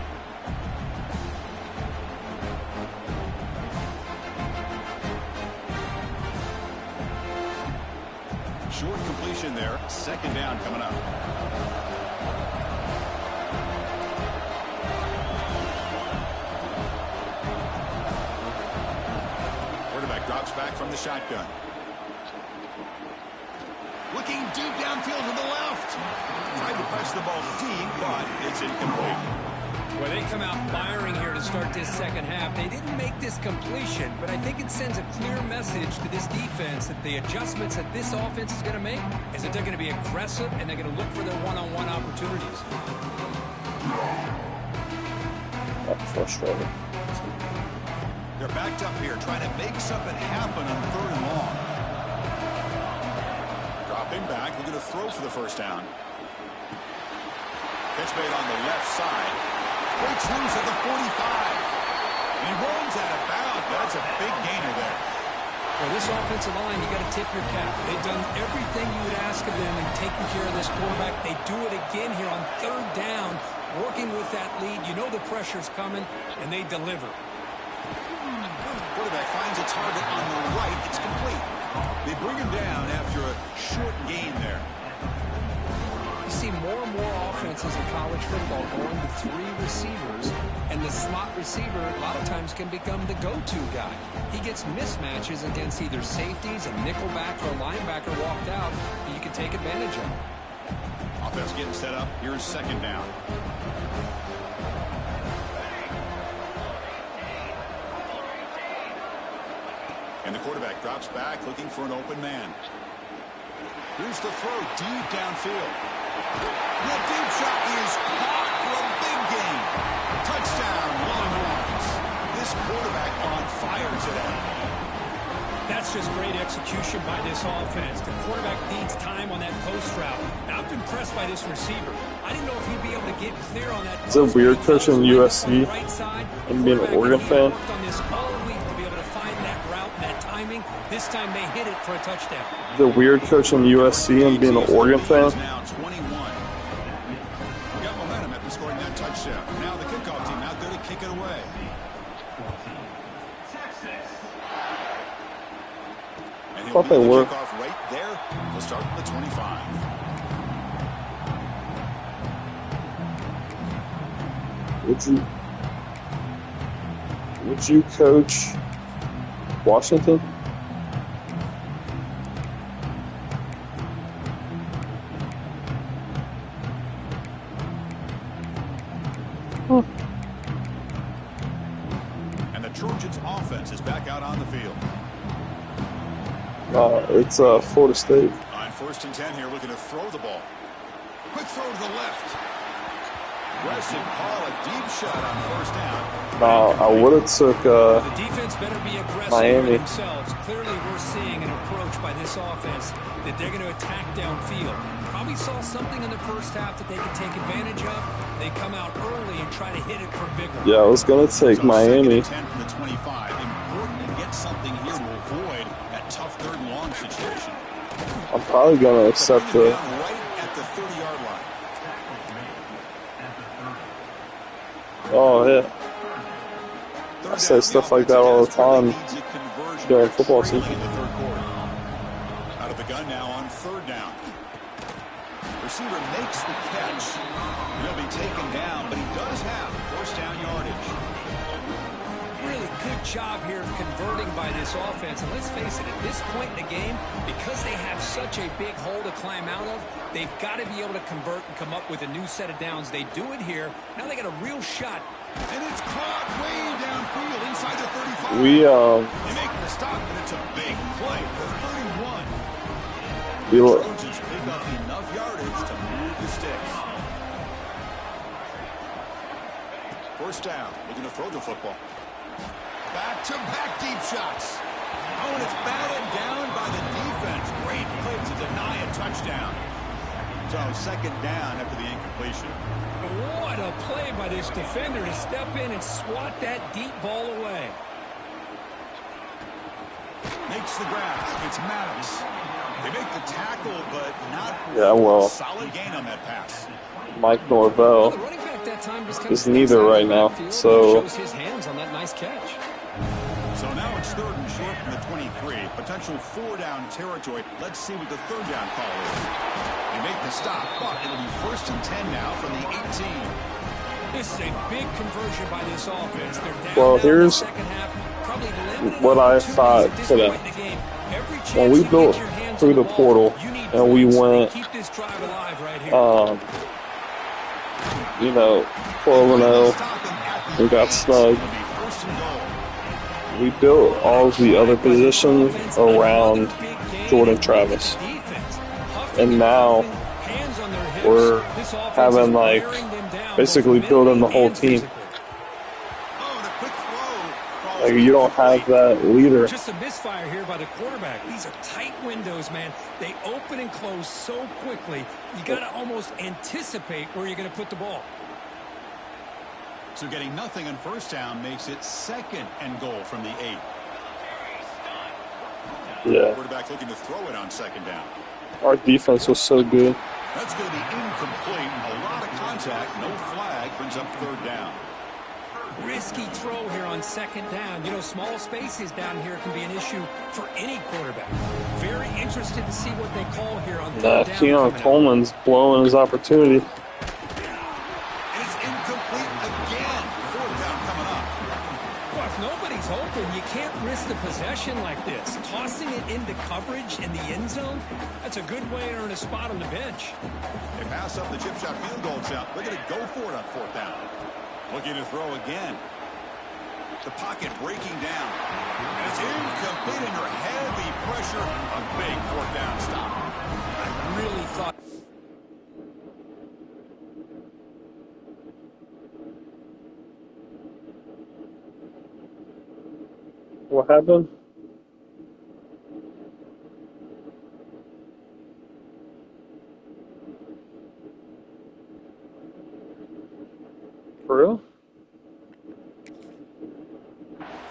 Short completion there. Second down coming up. Quarterback drops back from the shotgun. Looking deep downfield to the left. Tried to press the ball deep, but it's incomplete. Well, they come out firing here to start this second half. They didn't make this completion, but I think it sends a clear message to this defense that the adjustments that this offense is going to make is that they're going to be aggressive and they're going to look for their one-on-one opportunities. That's frustrating. They're backed up here trying to make something happen on third and long. Dropping back, looking to throw for the first down. Pitch made on the left side. Breaks loose at the 45. He rolls out of bounds. That's a big gainer there. Well, this offensive line, you got to tip your cap. They've done everything you would ask of them in taking care of this quarterback. They do it again here on third down, working with that lead. You know the pressure's coming, and they deliver. Quarterback finds a target on the right. It's complete. They bring him down after a short gain there. You see more and more offenses in college football going to 3 receivers, and the slot receiver a lot of times can become the go-to guy. He gets mismatches against either safeties, a nickelback, or a linebacker walked out that you can take advantage of. Offense getting set up. Here's second down. And the quarterback drops back looking for an open man. Here's the throw deep downfield. The deep shot is caught for a big gain. Touchdown, Longhorns. This quarterback on fire today. That's just great execution by this offense. The quarterback needs time on that post route. Now, I'm impressed by this receiver. I didn't know if he'd be able to get clear on that. Is it weird coaching USC and being an Oregon fan? On this all week to be able to find that route and that timing. This time they hit it for a touchdown. Is it weird coaching USC and being an Oregon fan? Now 21. We got momentum after scoring that touchdown. Now the kickoff team out there to kick it away. And he'll Thought they lead the were. kickoff right there. We'll start at the 25. Would you coach Washington? And the Trojans offense is back out on the field. It's Florida State. On 1st and 10 here, looking to throw the ball. Quick throw to the left. Aggressive call, a deep shot on 1st down. I would have took The defense better be aggressive Miami. for themselves. Clearly, we're seeing an approach by this offense that they're going to attack downfield. Probably saw something in the first half that they could take advantage of. They come out early and try to hit it for a big one. Yeah, I was gonna take Miami. 10 from the 25. Important to get something here to avoid that tough 3rd and long situation. I'm probably gonna accept Down the. right at the 30-yard line. Oh yeah, I say stuff like that all the time during football season. In the 3rd quarter. Out of the gun now on 3rd down. Receiver makes the catch. He'll be taken down, but he does have 1st down yardage. Really good job here of converting by this offense. And let's face it, at this point in the game, because they have such a big hole to climb out of, they've got to be able to convert and come up with a new set of downs. They do it here. Now they got a real shot. And it's caught way downfield inside the 35. We They make the stop, and it's a big play for 31. we look. Trojans pick up enough yardage to move the sticks. 1st down, looking to throw the football. Back-to-back deep shots. Oh, and it's batted down by the defense. Great play to deny a touchdown. So 2nd down after the incompletion. What a play by this defender to step in and swat that deep ball away. Makes the grab. It's Maddox. They make the tackle, but not a solid gain on that pass. Mike Norvell The running back that time just kind is of neither right now, so shows his hands on that nice catch. So now it's 3rd and short from the 23. Potential 4-down territory. Let's see what the 3rd down call is. They make the stop, but it'll be 1st and 10 now from the 18. This is a big conversion by this offense. They're down Well, now in the here's 2nd half. Probably limited what I opportunities thought at this today. point in the game. Every chance When we you built get your hands through on the ball, portal you need and we points. They went, keep this drive alive right here. 12-0 and got snugged. It'll be 1st and goal. We built all the other positions around Jordan Travis, and now we're having basically building the whole team. Oh, the quick throw. Like, you don't have that leader. Just a misfire here by the quarterback. These are tight windows, man. They open and close so quickly. You got to almost anticipate where you're going to put the ball. So getting nothing on first down makes it 2nd and goal from the 8. Yeah. Quarterback looking to throw it on 2nd down. Our defense was so good. That's going to be incomplete. A lot of contact. No flag. Brings up 3rd down. Risky throw here on 2nd down. You know, small spaces down here can be an issue for any quarterback. Very interested to see what they call here on 3rd down. Keon Coleman's blowing his opportunity. It's incomplete again. 4th down coming up. Well, if nobody's open, you can't risk the possession like this. Tossing it into coverage in the end zone, that's a good way to earn a spot on the bench. They pass up the chip shot field goal attempt. They're going to go for it on 4th down. Looking to throw again. The pocket breaking down. And it's incomplete under heavy pressure. A big 4th down stop. I really thought... What happened? For real?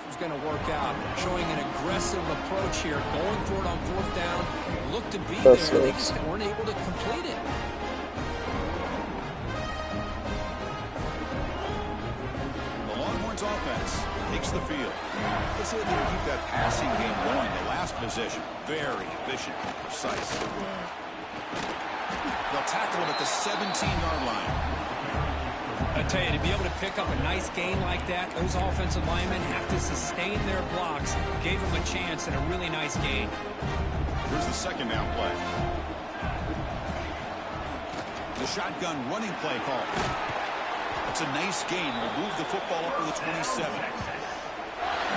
It's going to work out. Showing an aggressive approach here. Going for it on 4th down. Look to be there. They just weren't able to complete it. The Longhorns offense takes the field. Let's see if they can keep that passing game going. The last possession, very efficient and precise. They'll tackle him at the 17-yard line. I tell you, to be able to pick up a nice gain like that, those offensive linemen have to sustain their blocks. Gave them a chance and a really nice gain. Here's the 2nd down play. The shotgun running play call. It's a nice gain. We'll move the football up to the 27.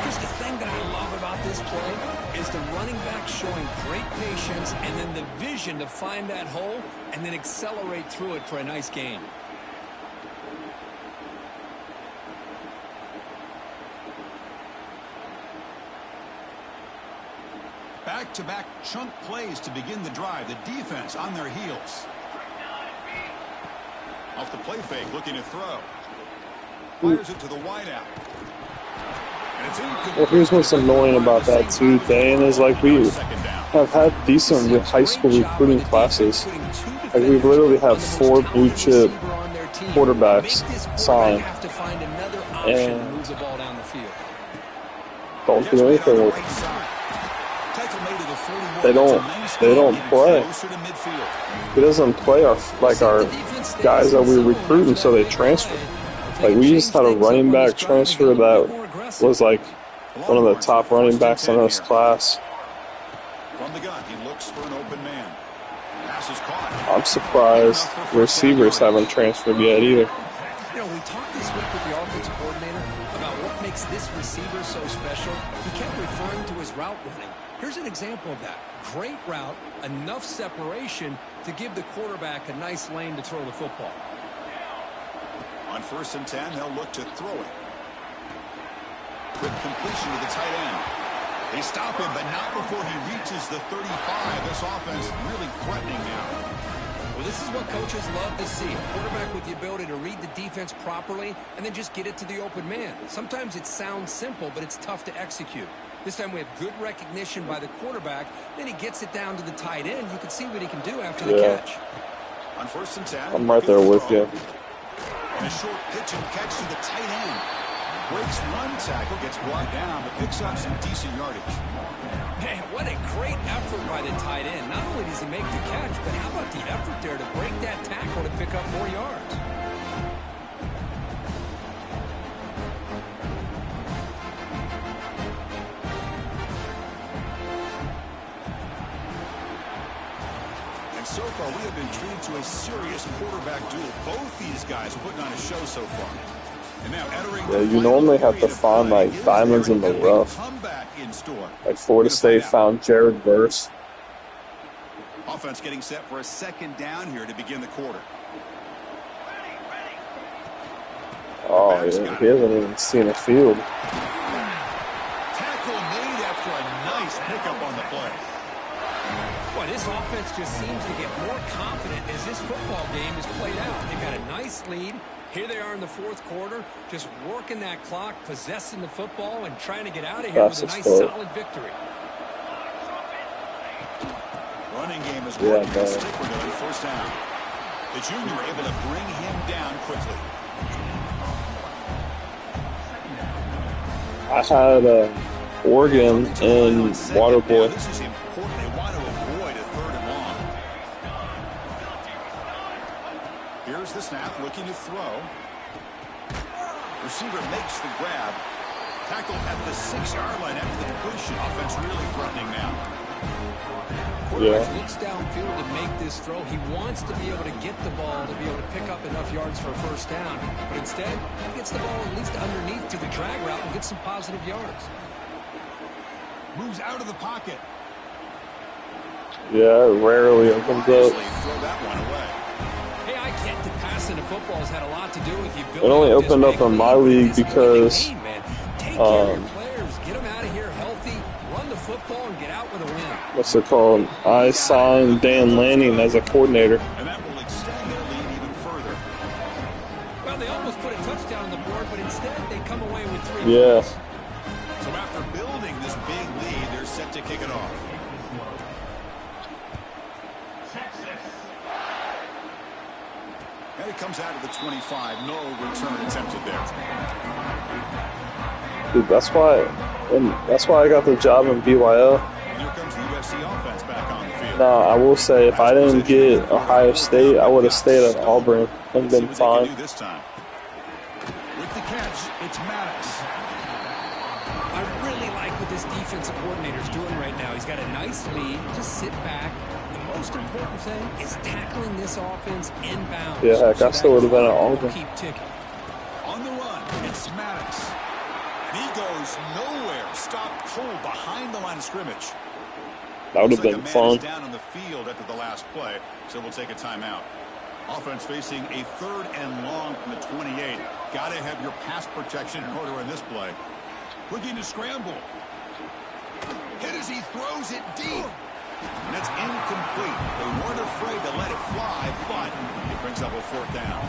Here's the thing that I love about this play is the running back showing great patience and then the vision to find that hole and then accelerate through it for a nice gain. Back-to-back chunk plays to begin the drive. The defense on their heels. Off the play fake, looking to throw. Fires it to the wideout. Well, here's what's annoying about that too, Dan, is like we have had decent high school recruiting classes. Like we literally have 4 blue chip quarterbacks signed and don't do anything with them. They don't play. He doesn't play our guys that we're recruiting, so they transfer. Like we just had a running back transfer that was like one of the top running backs in this class. From the gun, he looks for an open man. Pass is caught. I'm surprised receivers haven't transferred yet either. You know, we talked this week with the offensive coordinator about what makes this receiver so special. He kept referring to his route running. Here's an example of that. Great route, enough separation to give the quarterback a nice lane to throw the football. On 1st and 10, they'll look to throw it. Quick completion to the tight end. They stop him, but not before he reaches the 35. This offense really threatening now. Well, this is what coaches love to see. A quarterback with the ability to read the defense properly and then just get it to the open man. Sometimes it sounds simple, but it's tough to execute. This time we have good recognition by the quarterback. Then he gets it down to the tight end. You can see what he can do after the catch. On 1st and 10. I'm right there with you. And a short pitch and catch to the tight end. Breaks one tackle, gets brought down, but picks up some decent yardage. Man, what a great effort by the tight end. Not only does he make the catch, but how about the effort there to break that tackle to pick up more yards? So far, we have been treated to a serious quarterback duel. Both these guys are putting on a show so far. And now entering you normally have to find like diamonds in the rough. Like Florida State found Jared Verse. Offense getting set for a 2nd down here to begin the quarter. Oh, he hasn't even seen a field. pickup on the play. Boy, this offense just seems to get more confident as this football game is played out. They've got a nice lead. Here they are in the fourth quarter, just working that clock, possessing the football, and trying to get out of here with a nice, solid victory. Running game is working. Stick with it. First down. The junior able to bring him down quickly. I had Oregon in Waterboy. This is important. They want to avoid a 3rd and long. Here's the snap, looking to throw. Receiver makes the grab. Tackled at the 6-yard line after the completion. Offense really threatening now. Quarterback looks downfield to make this throw. He wants to be able to get the ball to be able to pick up enough yards for a first down. But instead, he gets the ball at least underneath to the drag route and gets some positive yards. Moves out of the pocket. Yeah, rarely opens up. Throw that one away. Hey, I get the passing of football has had a lot to do with you. It only opened up in my league because take care of your players, get them out of here healthy, run the football, and get out with a win. What's it called? I signed Dan Lanning as a coordinator. And that will extend their lead even further. Well, they almost put a touchdown on the board, but instead they come away with 3 Yeah. points. So after building this big lead, they're set to kick it off. And it comes out of the 25. No return attempted there. Dude, that's why I got the job in BYO. And here comes the USC offense back on the field. Now, I will say, if I didn't get Ohio State, I would have stayed at Auburn and been fine. This time. With the catch, it's Maddox. I really like what this defensive coordinator's doing right now. He's got a nice lead. Just sit back. The most important thing is tackling this offense inbounds. Yeah, heck, I still would have been at Auburn. Keep ticking. On the run, it's Maddox. And he goes nowhere. Stop cold behind the line of scrimmage. That would have been fun. Down on the field after the last play, so we'll take a timeout. Offense facing a 3rd and long from the 28. Got to have your pass protection in order in this play. Looking to scramble. Hit as he throws it deep. And that's incomplete. They weren't afraid to let it fly, but it brings up a 4th down.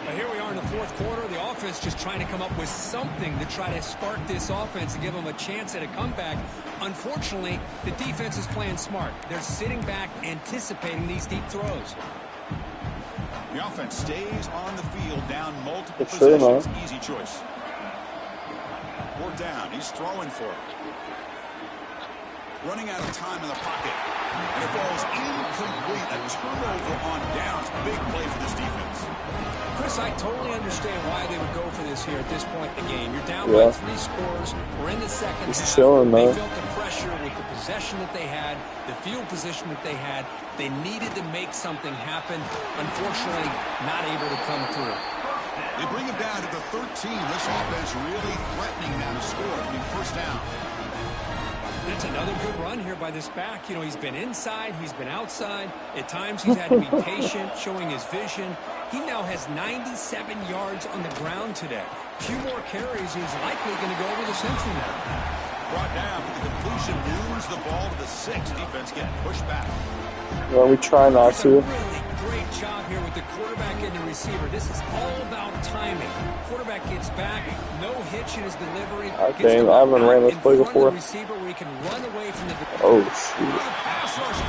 But here we are in the fourth quarter. The offense just trying to come up with something to try to spark this offense and give them a chance at a comeback. Unfortunately, the defense is playing smart. They're sitting back, anticipating these deep throws. The offense stays on the field, down multiple possessions. Easy choice. 4th down. He's throwing for it. Running out of time in the pocket. And it falls incomplete. A turnover on downs. Big play for this defense. Chris, I totally understand why they would go for this here at this point in the game. You're down by 3 scores. We're in the second half. Chilling, they man. felt the pressure with the possession that they had, the field position that they had. They needed to make something happen. Unfortunately, not able to come through. They bring it down to the 13. This offense really threatening now to score. It'll be first down. That's another good run here by this back. You know, he's been inside, he's been outside. At times, he's had to be patient, showing his vision. He now has 97 yards on the ground today. A few more carries, he's likely going to go over the century now. Brought down for the completion, moves the ball to the 6. Defense getting pushed back. Well, we try not to. Really great job here with the quarterback and the receiver. This is all about timing. Quarterback gets back, no hitch in his delivery. I haven't ran this play before. Receiver where he can run away from the Oh, shoot.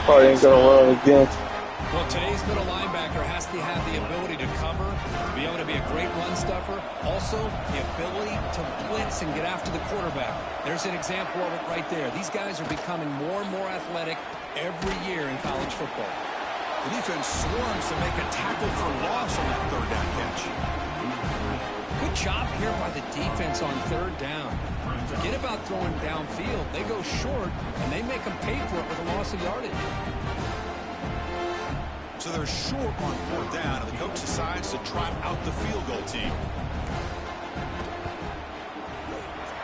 Probably ain't going to run again. Well, today's middle linebacker has to have the ability to cover, to be able to be a great run stuffer. Also, the ability to blitz and get after the quarterback. There's an example of it right there. These guys are becoming more and more athletic every year in college football. The defense swarms to make a tackle for loss on that 3rd down catch. Good job here by the defense on 3rd down. Forget about throwing downfield. They go short, and they make them pay for it with a loss of yardage. So they're short on 4th down, and the coach decides to trot out the field goal team.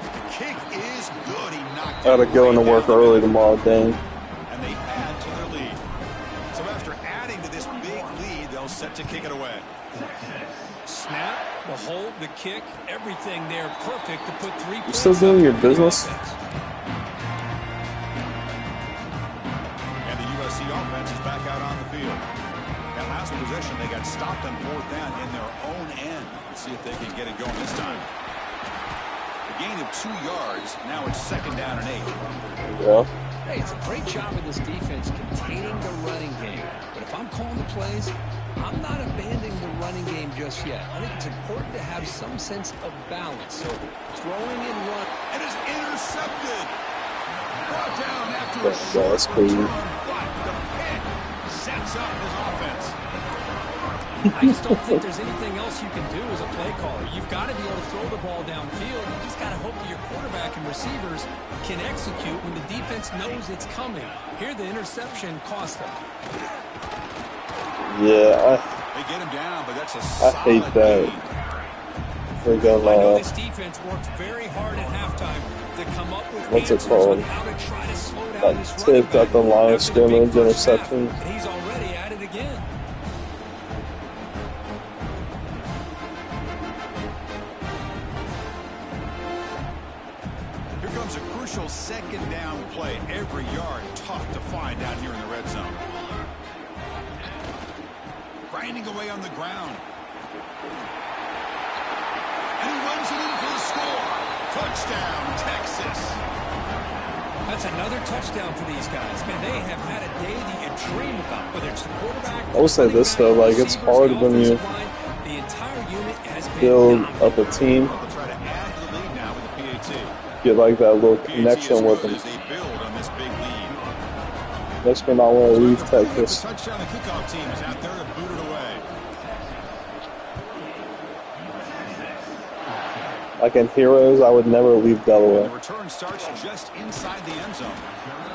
The kick is good. He knocked it. Gotta go into work early tomorrow, dang. And they add to their lead. So after adding to this big lead, they'll set to kick it away. Snap, the hold, the kick, everything there perfect to put 3 points. You still doing your business? field. That last possession, they got stopped on 4th down in their own end. Let's see if they can get it going this time. A gain of 2 yards. Now it's 2nd down and 8. Yeah. Hey, it's a great job of this defense containing the running game. But if I'm calling the plays, I'm not abandoning the running game just yet. I think it's important to have some sense of balance. So throwing and run. It is intercepted. Brought down after a Yeah, short that's crazy. return, but the pick sets up his offense. I just don't think there's anything else you can do as a play caller. You've got to be able to throw the ball downfield. You just got to hope that your quarterback and receivers can execute when the defense knows it's coming. Here, the interception cost them. Yeah, They get him down, but that's a I hate solid that. gain. Friggin', I know this defense worked very hard at halftime to come up with what's it answers called? on how to try to slow down That this running tip at back the line of after the big scrimmage first half, interception. and he's already at it again. Here comes a crucial 2nd down play. Every yard tough to find down here in the red zone. Grinding away on the ground. And he runs it in for the score. Touchdown, Texas. That's another touchdown for these guys. Man, they have had a day that you dream about, whether it's the quarterback. I would say this though, like it's hard when you the entire unit has been build dominant. up a team, They'll try to add to the lead now with the PAT. get like that little PAT connection is with good them. as they build on this big lead. Makes me not want to leave The Texas. touchdown, the kickoff team is out there to boot it away. Like in Heroes, I would never leave The Delaware. return starts just inside the end zone.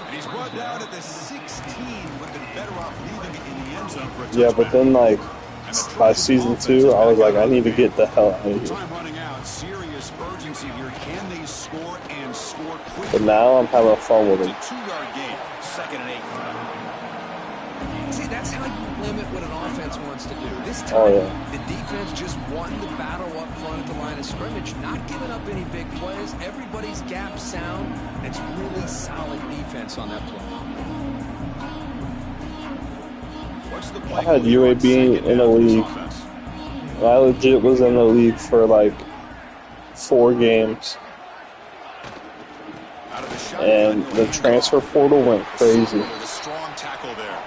And he's brought down at the 16. Would have been better off leaving it in the end zone for a touchback. Yeah, but then like And the by Trojans season offense 2, is I was back like, out I of need to the get the hell out of here. Time running out. Serious urgency here. Can they score and score quickly? But now I'm having fun with It's them. a 2-yard gain. 2nd and 8. See, that's how you limit what an offense wants to do. This time, Oh, yeah. the defense just won the battle up front at the line of scrimmage, not giving up any big plays. Everybody's gap sound. It's really solid defense on that play. What's the I play had call here on UAB 2nd in the down for this league. offense? I legit was in the league for like 4 games, Out of the shotgun, and the transfer portal went crazy. with a strong tackle there.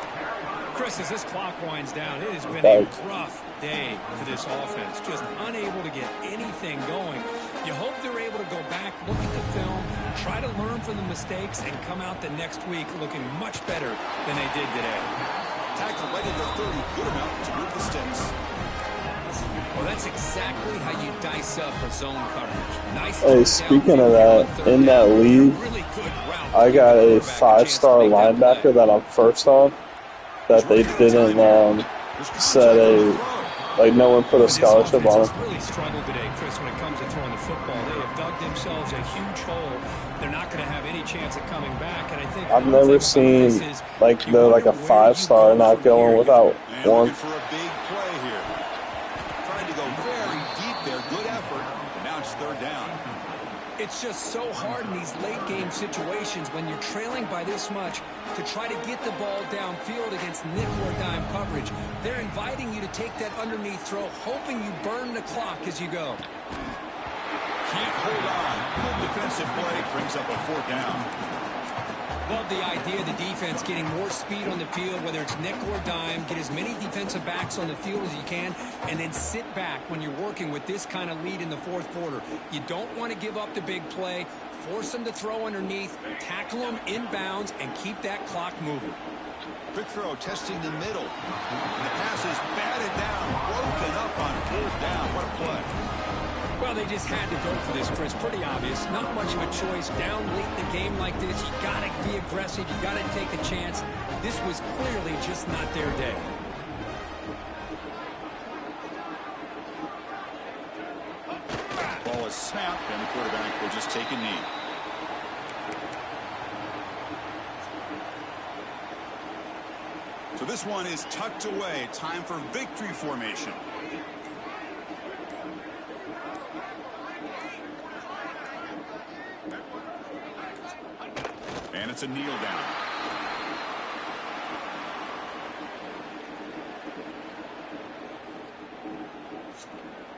Chris, as this clock winds down, it has been Like- a rough day for this offense. Just unable to get anything going. You hope they're able to go back, look at the film, try to learn from the mistakes, and come out the next week looking much better than they did today. Tackle right at the 30, good enough to move the sticks. Well, that's exactly how you dice up a zone coverage. Nice. Hey, speaking of that, in that league, Really good route. I got a Quarterback a chance to 5-star make that linebacker play. that I'm first on that they didn't set a, like no one put a This scholarship on offense him. has really struggled today, Chris, when it comes to throwing the football. They have dug themselves a huge hole. They're not going to have any chance at coming back. And I think I've one never thing about seen this is like you the wonder like a where you 5-star go not from going here. without And one. looking for a big play here. Trying to go very deep there. Good effort. Now it's 3rd down. It's just so hard in these late game situations when you're trailing by this much to try to get the ball downfield against nickel or dime coverage. They're inviting you to take that underneath throw, hoping you burn the clock as you go. Can't hold on. Good defensive play. Brings up a 4th down. Love the idea of the defense getting more speed on the field, whether it's nickel or dime, get as many defensive backs on the field as you can, and then sit back when you're working with this kind of lead in the 4th quarter. You don't want to give up the big play, force them to throw underneath, tackle them inbounds, and keep that clock moving. Quick throw testing the middle. And the pass is batted down. Broken up on 4th down. What a play. Well, they just had to go for this, Chris. Pretty obvious. Not much of a choice. Down late in the game like this, you got to be aggressive. You got to take a chance. This was clearly just not their day. Ball is snapped, and the quarterback will just take a knee. So this one is tucked away. Time for victory formation. And it's a kneel down.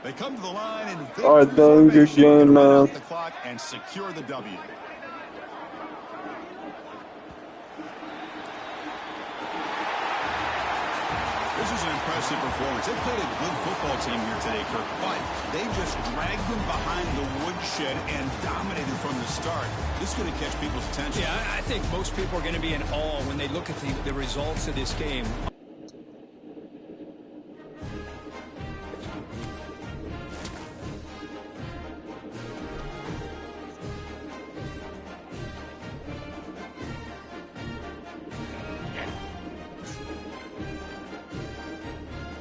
They come to the line and All right, then, good game, man. the clock and secure the W. This is an impressive performance. They played a good football team here today, Kirk, but they just dragged them behind the woodshed and dominated from the start. This is going to catch people's attention. Yeah, I think most people are going to be in awe when they look at the results of this game.